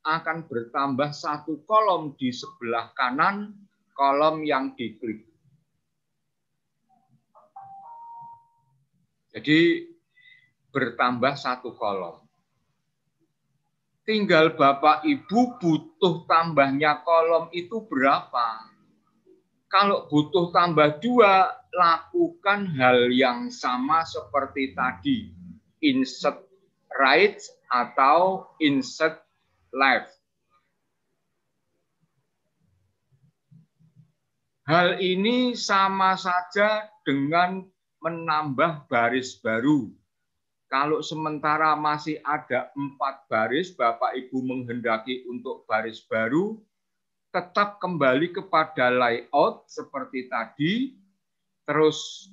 akan bertambah 1 kolom di sebelah kanan kolom yang diklik. Jadi bertambah 1 kolom. Tinggal Bapak Ibu butuh tambahnya kolom itu berapa? Kalau butuh tambah 2, lakukan hal yang sama seperti tadi. Insert right atau insert left. Hal ini sama saja dengan menambah baris baru. Kalau sementara masih ada 4 baris, Bapak Ibu menghendaki untuk baris baru, tetap kembali kepada layout seperti tadi, terus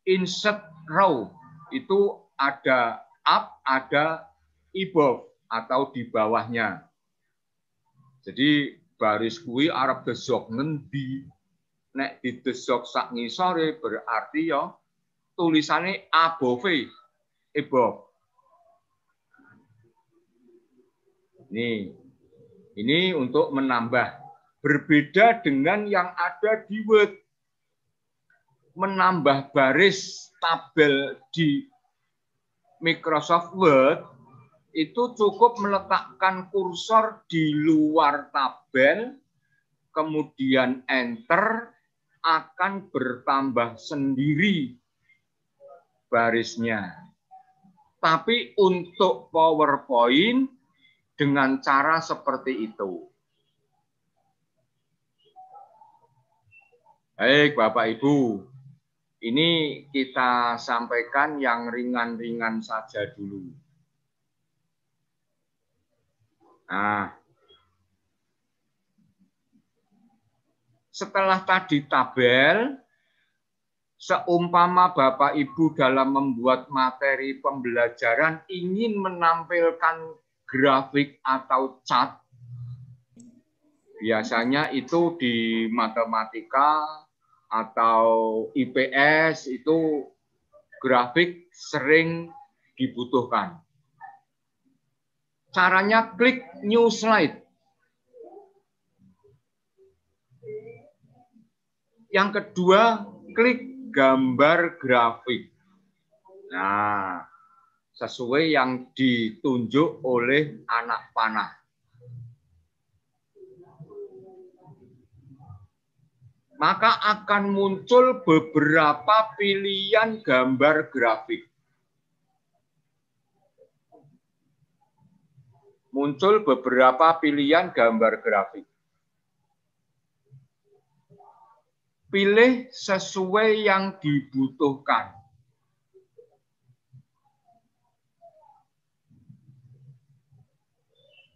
insert row, itu ada up, ada above atau di bawahnya. Jadi baris kuwi arep desok ngendi? Nek didesok sak ngisore berarti ya tulisannya above, above. Ini untuk menambah. Berbeda dengan yang ada di Word. Menambah baris tabel di Microsoft Word itu cukup meletakkan kursor di luar tabel, kemudian enter, akan bertambah sendiri barisnya. Tapi untuk PowerPoint dengan cara seperti itu. Baik Bapak Ibu, ini kita sampaikan yang ringan-ringan saja dulu. Nah, setelah tadi tabel, seumpama Bapak Ibu dalam membuat materi pembelajaran ingin menampilkan grafik atau chart, biasanya itu di matematika atau IPS itu grafik sering dibutuhkan. Caranya klik new slide. Yang kedua, klik gambar grafik. Nah, sesuai yang ditunjuk oleh anak panah. Maka akan muncul beberapa pilihan gambar grafik. Muncul beberapa pilihan gambar grafik. Pilih sesuai yang dibutuhkan.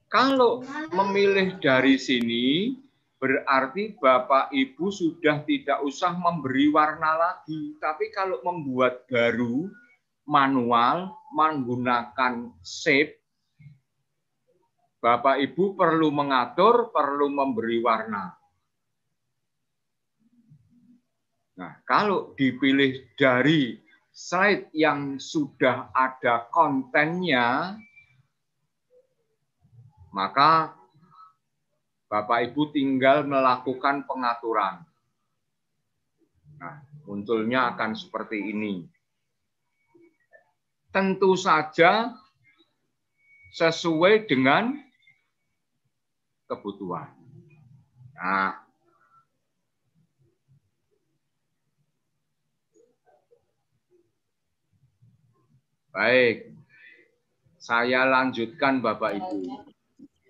Kalau memilih dari sini, berarti Bapak Ibu sudah tidak usah memberi warna lagi. Tapi kalau membuat baru, manual, menggunakan shape, Bapak Ibu perlu mengatur, perlu memberi warna. Nah, kalau dipilih dari slide yang sudah ada kontennya, maka Bapak Ibu tinggal melakukan pengaturan. Nah, munculnya akan seperti ini. Tentu saja sesuai dengan kebutuhan. Nah, baik, saya lanjutkan Bapak Ibu.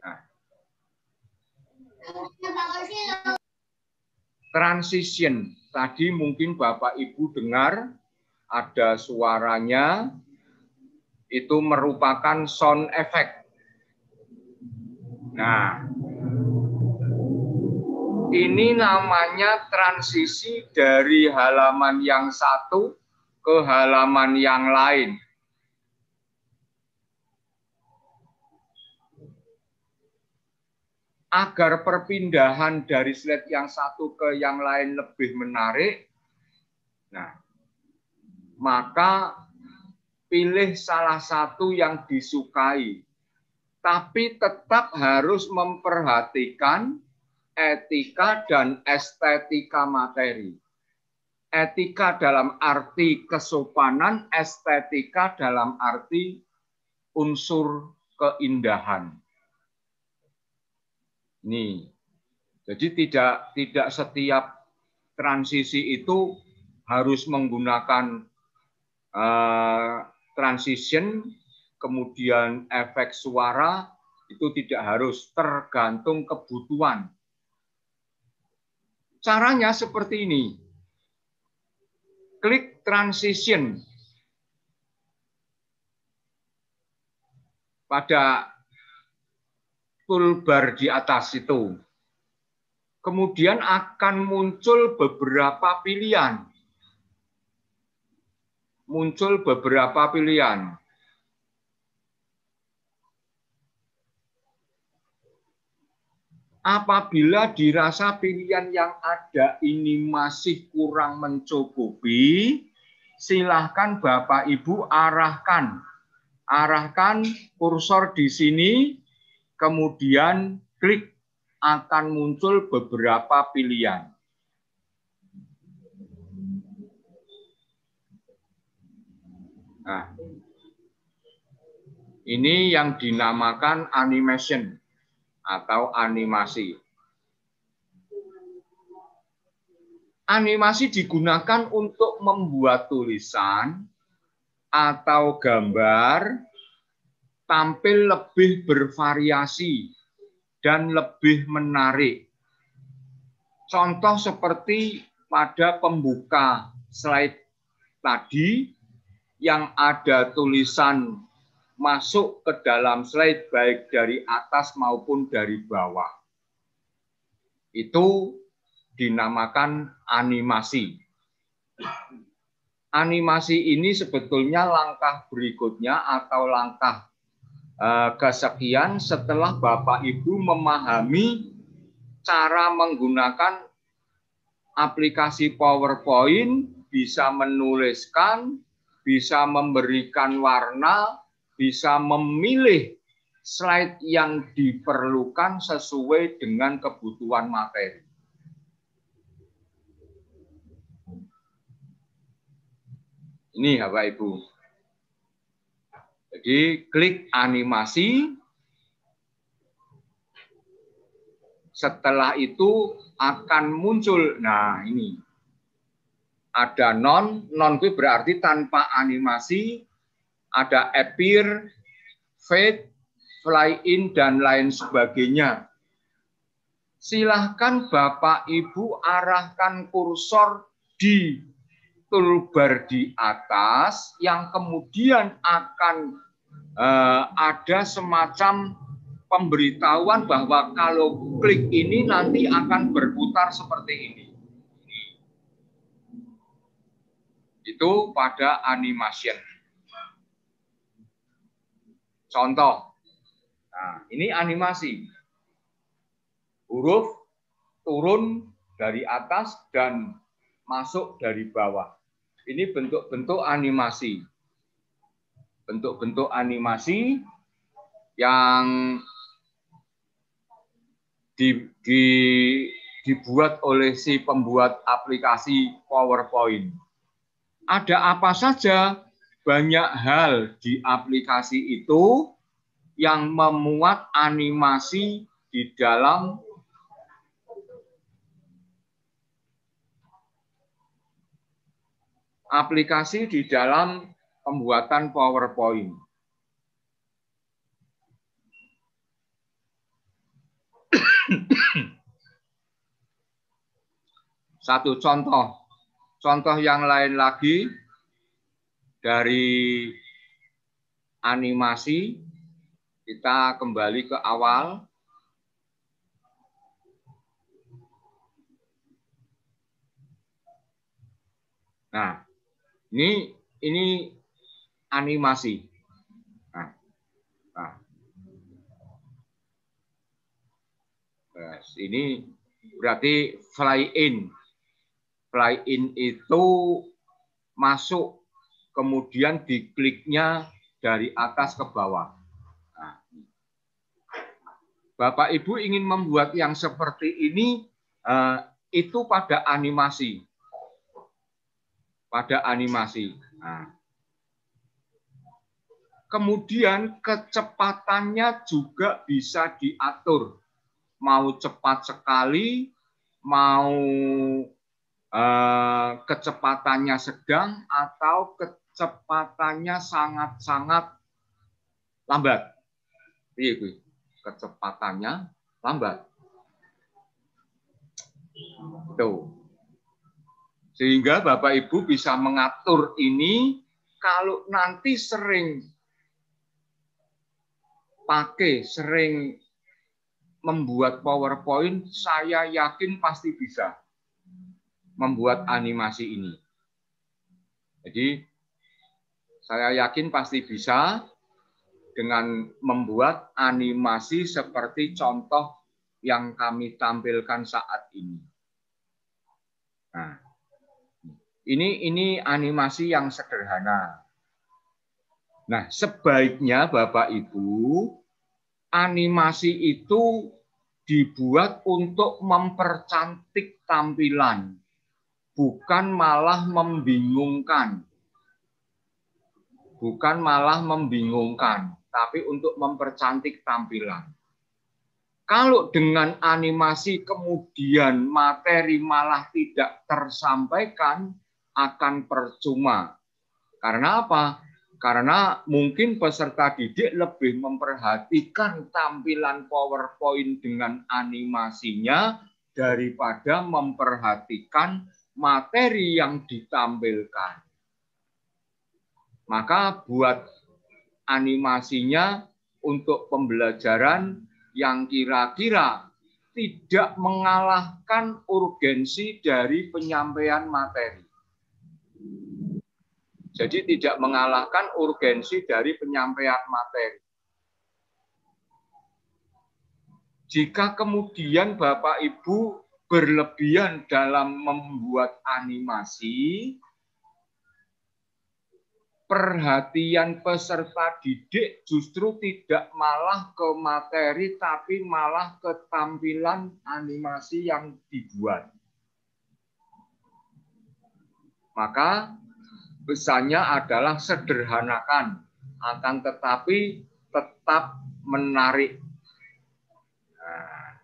Nah. Transition. Tadi mungkin Bapak Ibu dengar ada suaranya, itu merupakan sound effect. Nah, ini namanya transisi dari halaman yang satu ke halaman yang lain. Agar perpindahan dari slide yang satu ke yang lain lebih menarik, nah, maka pilih salah satu yang disukai, tapi tetap harus memperhatikan etika dan estetika materi. Etika dalam arti kesopanan, estetika dalam arti unsur keindahan. Nih, jadi tidak setiap transisi itu harus menggunakan transition, kemudian efek suara, itu tidak harus, tergantung kebutuhan. Caranya seperti ini. Klik transition pada toolbar di atas itu. Kemudian akan muncul beberapa pilihan. Muncul beberapa pilihan. Apabila dirasa pilihan yang ada ini masih kurang mencukupi, silahkan Bapak Ibu arahkan kursor di sini, kemudian klik, akan muncul beberapa pilihan. Nah, ini yang dinamakan animation atau animasi. Animasi digunakan untuk membuat tulisan atau gambar tampil lebih bervariasi dan lebih menarik. Contoh seperti pada pembuka slide tadi yang ada tulisan masuk ke dalam slide baik dari atas maupun dari bawah. Itu dinamakan animasi. Animasi ini sebetulnya langkah berikutnya atau langkah kesekian setelah Bapak Ibu memahami cara menggunakan aplikasi PowerPoint, bisa menuliskan, bisa memberikan warna, bisa memilih slide yang diperlukan sesuai dengan kebutuhan materi. Ini Bapak Ibu. Jadi klik animasi. Setelah itu akan muncul, nah ini. Ada non itu berarti tanpa animasi, ada appear, fade, fly in, dan lain sebagainya. Silahkan Bapak Ibu arahkan kursor di toolbar di atas yang kemudian akan ada semacam pemberitahuan bahwa kalau klik ini nanti akan berputar seperti ini. Itu pada animation. Contoh. Nah, ini animasi. Huruf turun dari atas dan masuk dari bawah. Ini bentuk-bentuk animasi. Bentuk-bentuk animasi yang dibuat oleh si pembuat aplikasi PowerPoint. Ada apa saja? Banyak hal di aplikasi itu yang memuat animasi di dalam aplikasi di dalam pembuatan PowerPoint. Satu contoh. Contoh yang lain lagi dari animasi, kita kembali ke awal. Nah, ini animasi. Nah, ini berarti fly in. Fly in itu masuk, kemudian dikliknya dari atas ke bawah. Nah, Bapak Ibu ingin membuat yang seperti ini, itu pada animasi. Pada animasi. Nah, kemudian kecepatannya juga bisa diatur. Mau cepat sekali, mau kecepatannya sedang, atau kecepatannya sangat-sangat lambat. Iya, kecepatannya lambat. Tuh. Sehingga Bapak Ibu bisa mengatur ini. Kalau nanti sering membuat PowerPoint, saya yakin pasti bisa membuat animasi ini. Jadi saya yakin pasti bisa dengan membuat animasi seperti contoh yang kami tampilkan saat ini. Nah, ini animasi yang sederhana. Nah, sebaiknya Bapak Ibu, animasi itu dibuat untuk mempercantik tampilan, bukan malah membingungkan. Bukan malah membingungkan, tapi untuk mempercantik tampilan. Kalau dengan animasi kemudian materi malah tidak tersampaikan, akan percuma. Karena apa? Karena mungkin peserta didik lebih memperhatikan tampilan PowerPoint dengan animasinya daripada memperhatikan materi yang ditampilkan. Maka buat animasinya untuk pembelajaran yang kira-kira tidak mengalahkan urgensi dari penyampaian materi. Jadi tidak mengalahkan urgensi dari penyampaian materi. Jika kemudian Bapak Ibu berlebihan dalam membuat animasi, perhatian peserta didik justru tidak malah ke materi, tapi malah ke tampilan animasi yang dibuat. Maka pesannya adalah sederhanakan, akan tetapi tetap menarik. Nah,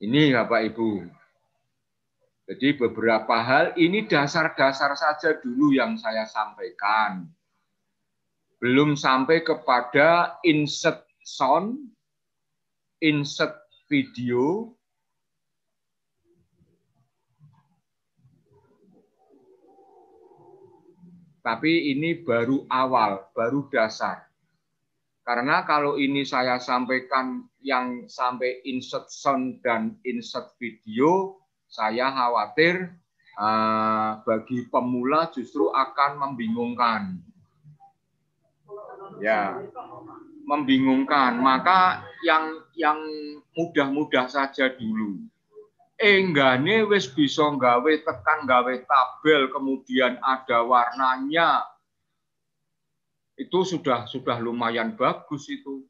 ini Bapak Ibu. Jadi beberapa hal ini dasar-dasar saja dulu yang saya sampaikan. Belum sampai kepada insert sound, insert video. Tapi ini baru awal, baru dasar. Karena kalau ini saya sampaikan yang sampai insert sound dan insert video, saya khawatir bagi pemula justru akan membingungkan. Ya, membingungkan. Maka yang mudah-mudah saja dulu. Enggane wis bisa nggawe tekan, nggawe tabel, kemudian ada warnanya. Itu sudah lumayan bagus itu.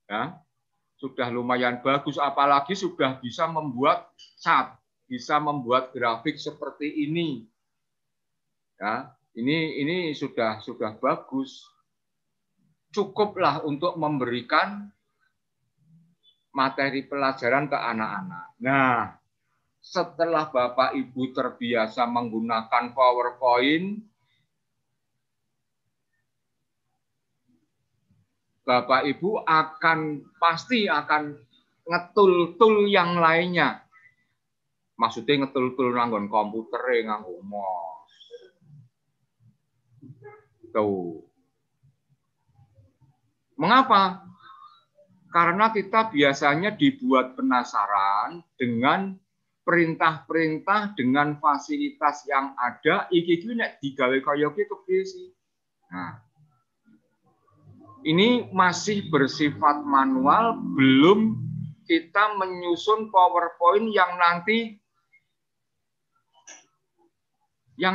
Ya. Sudah lumayan bagus, apalagi sudah bisa membuat chart, bisa membuat grafik seperti ini. Ya, ini sudah bagus. Cukuplah untuk memberikan materi pelajaran ke anak-anak. Nah, setelah Bapak Ibu terbiasa menggunakan PowerPoint, Bapak Ibu pasti akan ngetul-tul yang lainnya. Maksudnya ngetul-tul nganggon komputer nganggo mouse. Tuh. Mengapa? Karena kita biasanya dibuat penasaran dengan perintah-perintah, dengan fasilitas yang ada, iki nek digawe kaya iki kepiye sih? Nah, ini masih bersifat manual, belum kita menyusun PowerPoint yang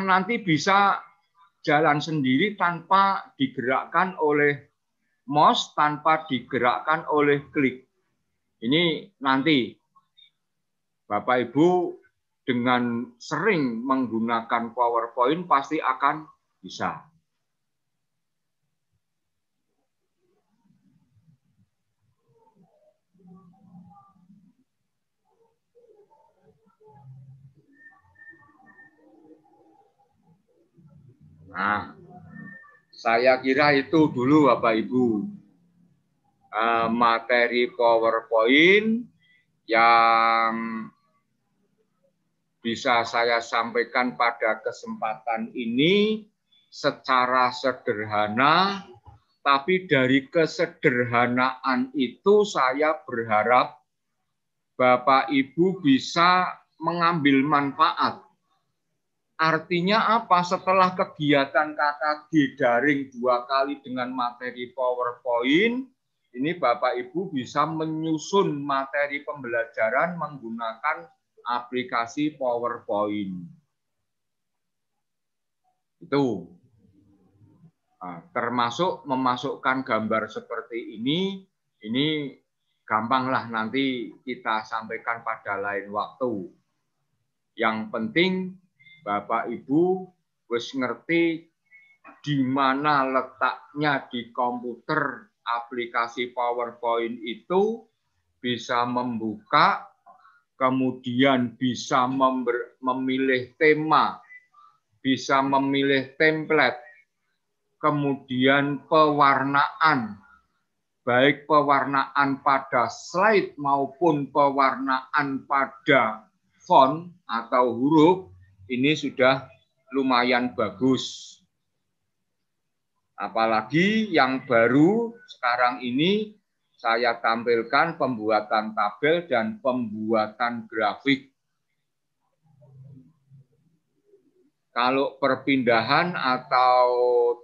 nanti bisa jalan sendiri tanpa digerakkan oleh mouse, tanpa digerakkan oleh klik. Ini nanti Bapak Ibu dengan sering menggunakan PowerPoint pasti akan bisa. Nah, saya kira itu dulu Bapak Ibu materi PowerPoint yang bisa saya sampaikan pada kesempatan ini secara sederhana, tapi dari kesederhanaan itu saya berharap Bapak Ibu bisa mengambil manfaat. Artinya apa? Setelah kegiatan KKG daring 2 kali dengan materi PowerPoint, ini Bapak Ibu bisa menyusun materi pembelajaran menggunakan aplikasi PowerPoint. Itu. Nah, termasuk memasukkan gambar seperti ini gampanglah nanti kita sampaikan pada lain waktu. Yang penting Bapak Ibu wis ngerti di mana letaknya di komputer aplikasi PowerPoint itu, bisa membuka, kemudian bisa memilih tema, bisa memilih template, kemudian pewarnaan, baik pewarnaan pada slide maupun pewarnaan pada font atau huruf, ini sudah lumayan bagus. Apalagi yang baru sekarang ini saya tampilkan pembuatan tabel dan pembuatan grafik. Kalau perpindahan atau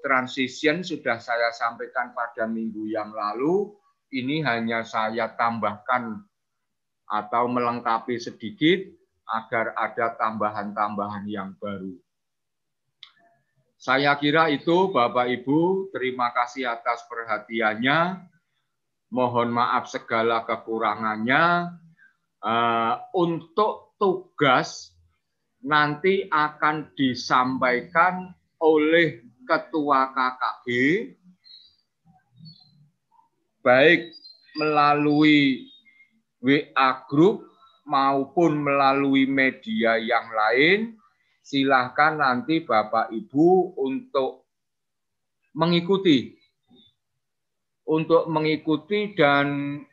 transition sudah saya sampaikan pada minggu yang lalu, ini hanya saya tambahkan atau melengkapi sedikit agar ada tambahan-tambahan yang baru. Saya kira itu Bapak Ibu, terima kasih atas perhatiannya. Mohon maaf segala kekurangannya. Untuk tugas nanti akan disampaikan oleh Ketua KKG, baik melalui WA Group maupun melalui media yang lain. Silahkan nanti Bapak Ibu untuk mengikuti dan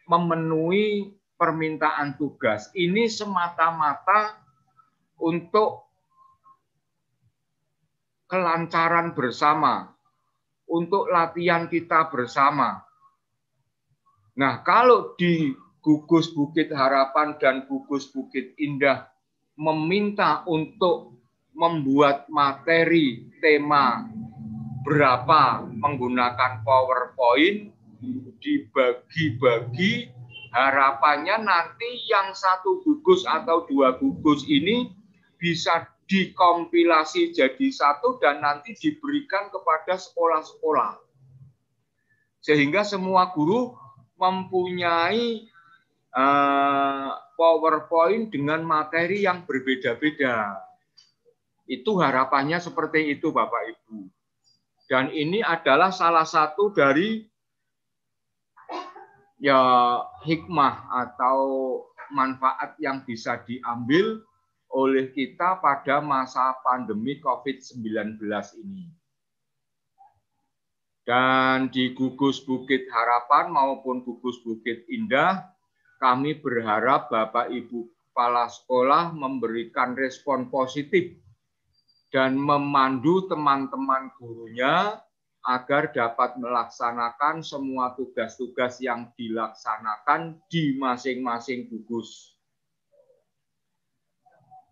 memenuhi permintaan tugas. Ini semata-mata untuk kelancaran bersama, untuk latihan kita bersama. Nah, kalau di Gugus Bukit Harapan dan Gugus Bukit Indah meminta untuk membuat materi tema berapa menggunakan PowerPoint, dibagi-bagi, harapannya nanti yang 1 gugus atau 2 gugus ini bisa dikompilasi jadi 1 dan nanti diberikan kepada sekolah-sekolah. Sehingga semua guru mempunyai PowerPoint dengan materi yang berbeda-beda. Itu harapannya seperti itu Bapak Ibu. Dan ini adalah salah satu dari hikmah atau manfaat yang bisa diambil oleh kita pada masa pandemi COVID-19 ini. Dan di Gugus Bukit Harapan maupun Gugus Bukit Indah, kami berharap Bapak Ibu kepala sekolah memberikan respon positif dan memandu teman-teman gurunya agar dapat melaksanakan semua tugas-tugas yang dilaksanakan di masing-masing gugus.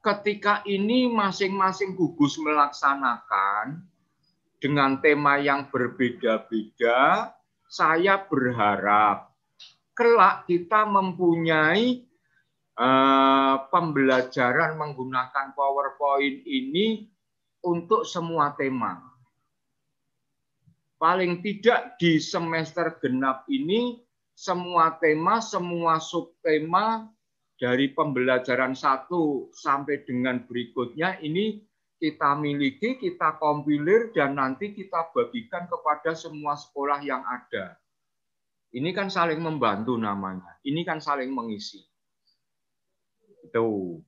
Ketika ini masing-masing gugus melaksanakan dengan tema yang berbeda-beda, saya berharap kelak kita mempunyai pembelajaran menggunakan PowerPoint ini untuk semua tema. Paling tidak di semester genap ini, semua tema, semua subtema dari pembelajaran 1 sampai dengan berikutnya ini kita miliki, kita kompilir, dan nanti kita bagikan kepada semua sekolah yang ada. Ini kan saling membantu namanya. Ini kan saling mengisi. Itu.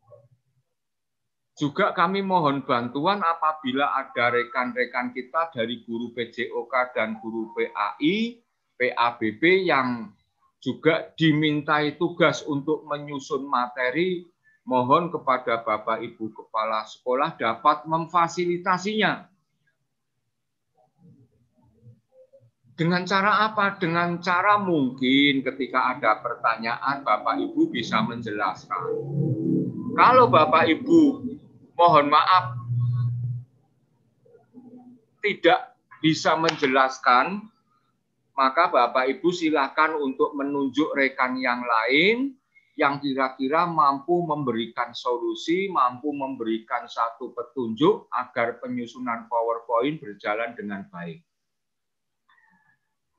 Juga kami mohon bantuan apabila ada rekan-rekan kita dari guru PJOK dan guru PAI, PABB yang juga dimintai tugas untuk menyusun materi, mohon kepada Bapak Ibu Kepala Sekolah dapat memfasilitasinya. Dengan cara apa? Dengan cara mungkin ketika ada pertanyaan Bapak Ibu bisa menjelaskan. Kalau Bapak Ibu mohon maaf tidak bisa menjelaskan, maka Bapak Ibu silakan untuk menunjuk rekan yang lain yang kira-kira mampu memberikan solusi, mampu memberikan satu petunjuk agar penyusunan PowerPoint berjalan dengan baik.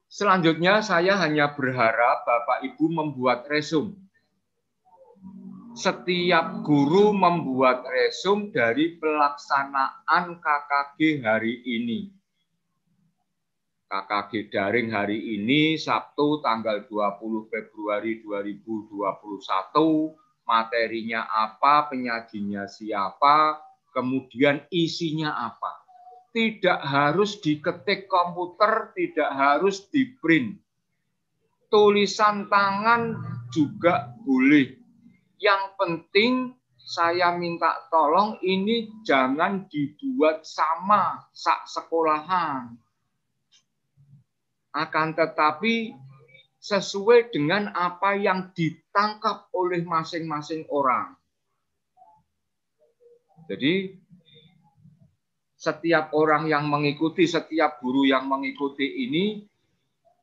Selanjutnya saya hanya berharap Bapak Ibu membuat resume. Setiap guru membuat resume dari pelaksanaan KKG hari ini. KKG daring hari ini, Sabtu tanggal 20 Februari 2021, materinya apa, penyajinya siapa, kemudian isinya apa. Tidak harus diketik komputer, tidak harus di-print. Tulisan tangan juga boleh. Yang penting saya minta tolong ini jangan dibuat sama sak sekolahan. Akan tetapi sesuai dengan apa yang ditangkap oleh masing-masing orang. Jadi setiap orang yang mengikuti, setiap guru yang mengikuti ini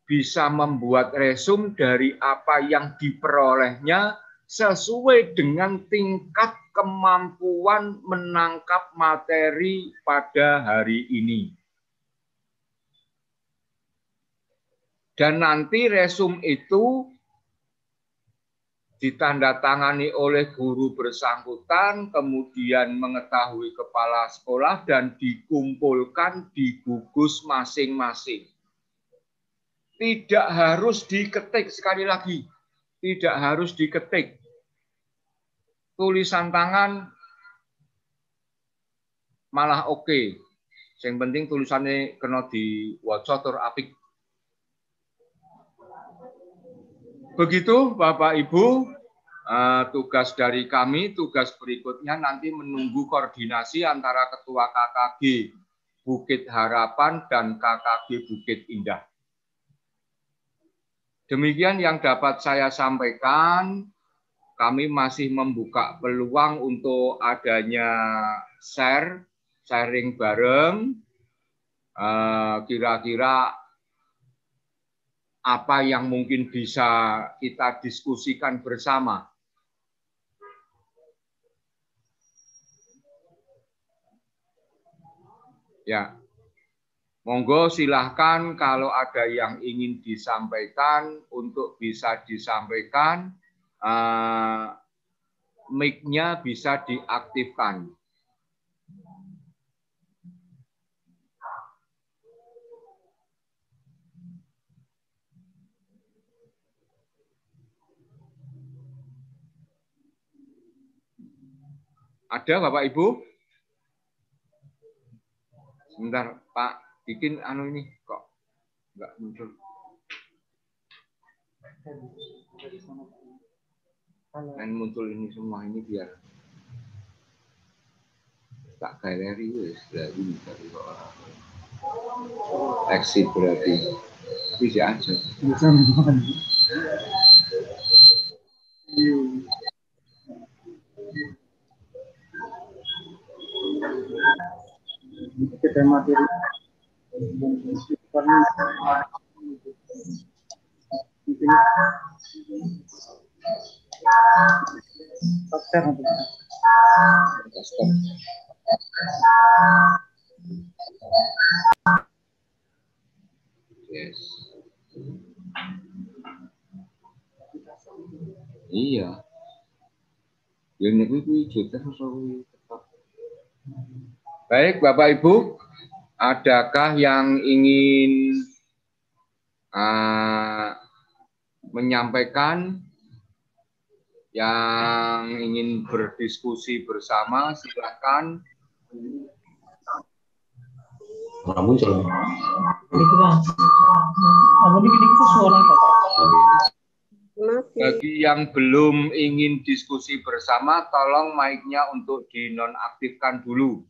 bisa membuat resume dari apa yang diperolehnya sesuai dengan tingkat kemampuan menangkap materi pada hari ini. Dan nanti resume itu ditandatangani oleh guru bersangkutan, kemudian mengetahui kepala sekolah dan dikumpulkan di gugus masing-masing. Tidak harus diketik, sekali lagi. Tidak harus diketik. Tulisan tangan malah oke. Yang penting tulisannya kena diwaca tur apik. Begitu Bapak Ibu, tugas dari kami, tugas berikutnya nanti menunggu koordinasi antara Ketua KKG Bukit Harapan dan KKG Bukit Indah. Demikian yang dapat saya sampaikan. Kami masih membuka peluang untuk adanya sharing bareng. Kira-kira apa yang mungkin bisa kita diskusikan bersama. Ya. Monggo silahkan kalau ada yang ingin disampaikan untuk bisa disampaikan, mic-nya bisa diaktifkan. Ada Bapak Ibu? Sebentar Pak. Bikin anu ini kok nggak muncul. Dan muncul ini semua ini biar tak galeri wis dari orang. Exit berarti bisa aja. Bisa. Kita materi Yes. Iya. Yang itu tetap. Baik, Bapak Ibu, adakah yang ingin menyampaikan, yang ingin berdiskusi bersama? Silakan. Muncul. Bagi yang belum ingin diskusi bersama, tolong mic-nya untuk dinonaktifkan dulu.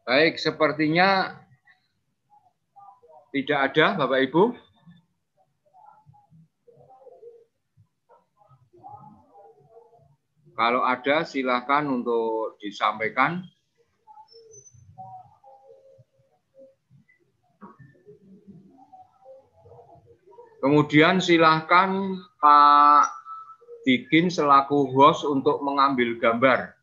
Baik, sepertinya tidak ada, Bapak Ibu. Kalau ada, silakan untuk disampaikan. Kemudian silakan Pak Dikin selaku host untuk mengambil gambar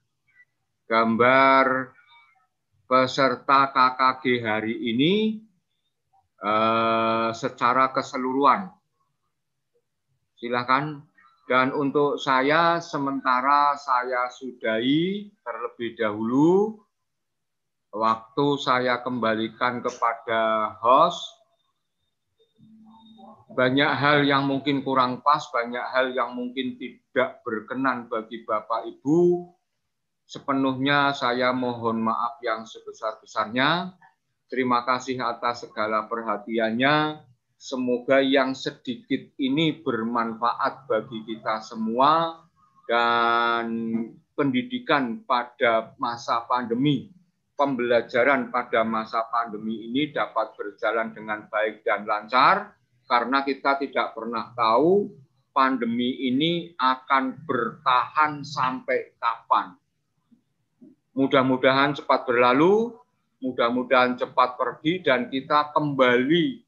peserta KKG hari ini secara keseluruhan. Silakan. Dan untuk saya, sementara saya sudahi terlebih dahulu. Waktu saya kembalikan kepada host. Banyak hal yang mungkin kurang pas, banyak hal yang mungkin tidak berkenan bagi Bapak Ibu. Sepenuhnya saya mohon maaf yang sebesar-besarnya. Terima kasih atas segala perhatiannya. Semoga yang sedikit ini bermanfaat bagi kita semua. Dan pendidikan pada masa pandemi, pembelajaran pada masa pandemi ini dapat berjalan dengan baik dan lancar. Karena kita tidak pernah tahu pandemi ini akan bertahan sampai kapan. Mudah-mudahan cepat berlalu, mudah-mudahan cepat pergi, dan kita kembali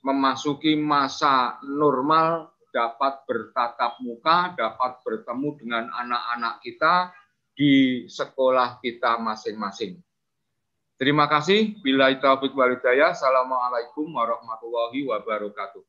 memasuki masa normal, dapat bertatap muka, dapat bertemu dengan anak-anak kita di sekolah kita masing-masing. Terima kasih. Billahi taufiq wal hidayah. Assalamualaikum warahmatullahi wabarakatuh.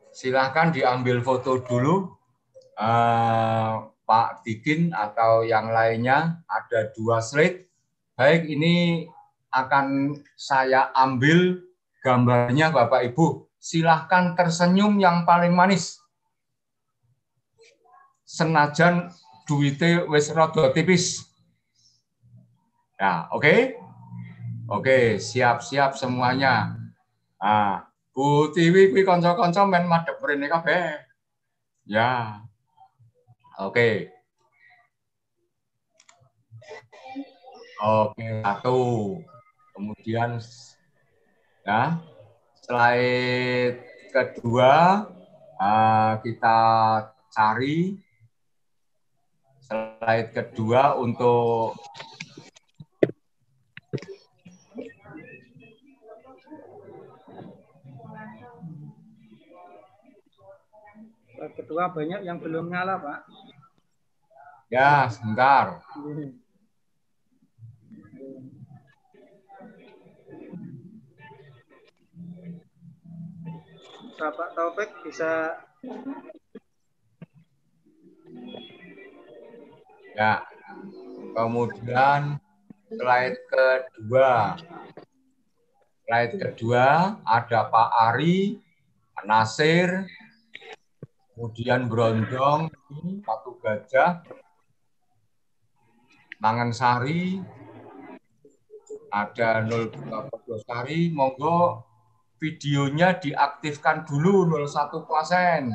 Silahkan diambil foto dulu, Pak Dikin atau yang lainnya. ada 2 slide. Baik, ini akan saya ambil gambarnya Bapak Ibu. Silahkan tersenyum yang paling manis. Senajan duite wis rada tipis. Ya, oke? Oke, siap-siap semuanya. Nah, Bu Tiwi kuwi kanca-kanca men madhep mrene kabeh. Ya. Oke. Oke, 1. Kemudian ya, slide kedua kita cari slide kedua untuk Kedua banyak yang belum nyala, Pak. ya, sebentar. Bapak Taufik bisa. Ya. Kemudian slide kedua. Slide kedua ada Pak Ari, Pak Nasir, kemudian Brondong, Patu Gajah, Mangan Sari, ada 02 Sari. Monggo videonya diaktifkan dulu 01%.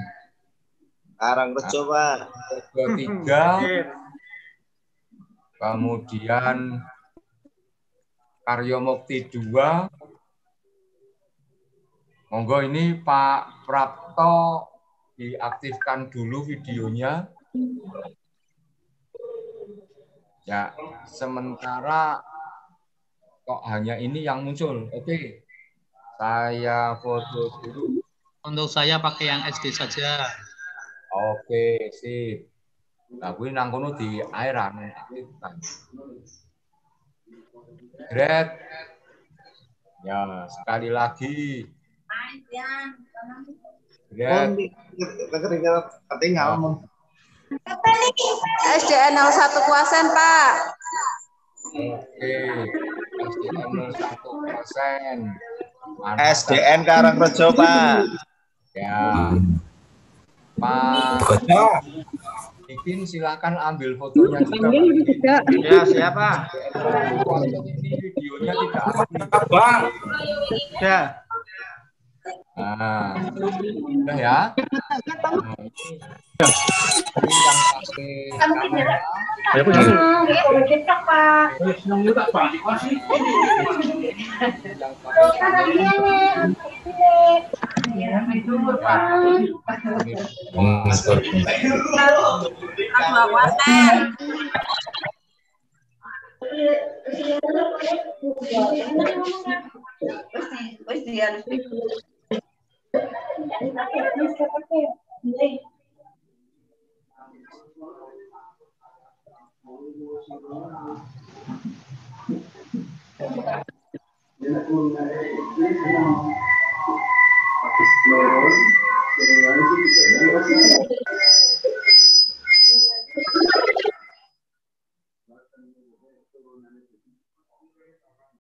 Karangrejo, Pak. 23. Kemudian Karyo Mukti 2. Monggo ini Pak Prapto diaktifkan dulu videonya. Ya, sementara kok hanya ini yang muncul. Oke. Saya foto dulu. Untuk saya pakai yang SD saja. Oke, sip. Nah, kuwi nang kono di airan aktifkan. Great. Ya, sekali lagi. Great. SDN 01 Kuasen, Pak. Oke. SDN 01%. SDN Karangrejo, Pak. Ya. Pak Ikin silakan ambil fotonya juga. Ya, siapa? Ini videonya tidak aktif. Ya. Nah, udah ya. Nah, ini yang pakai kamera.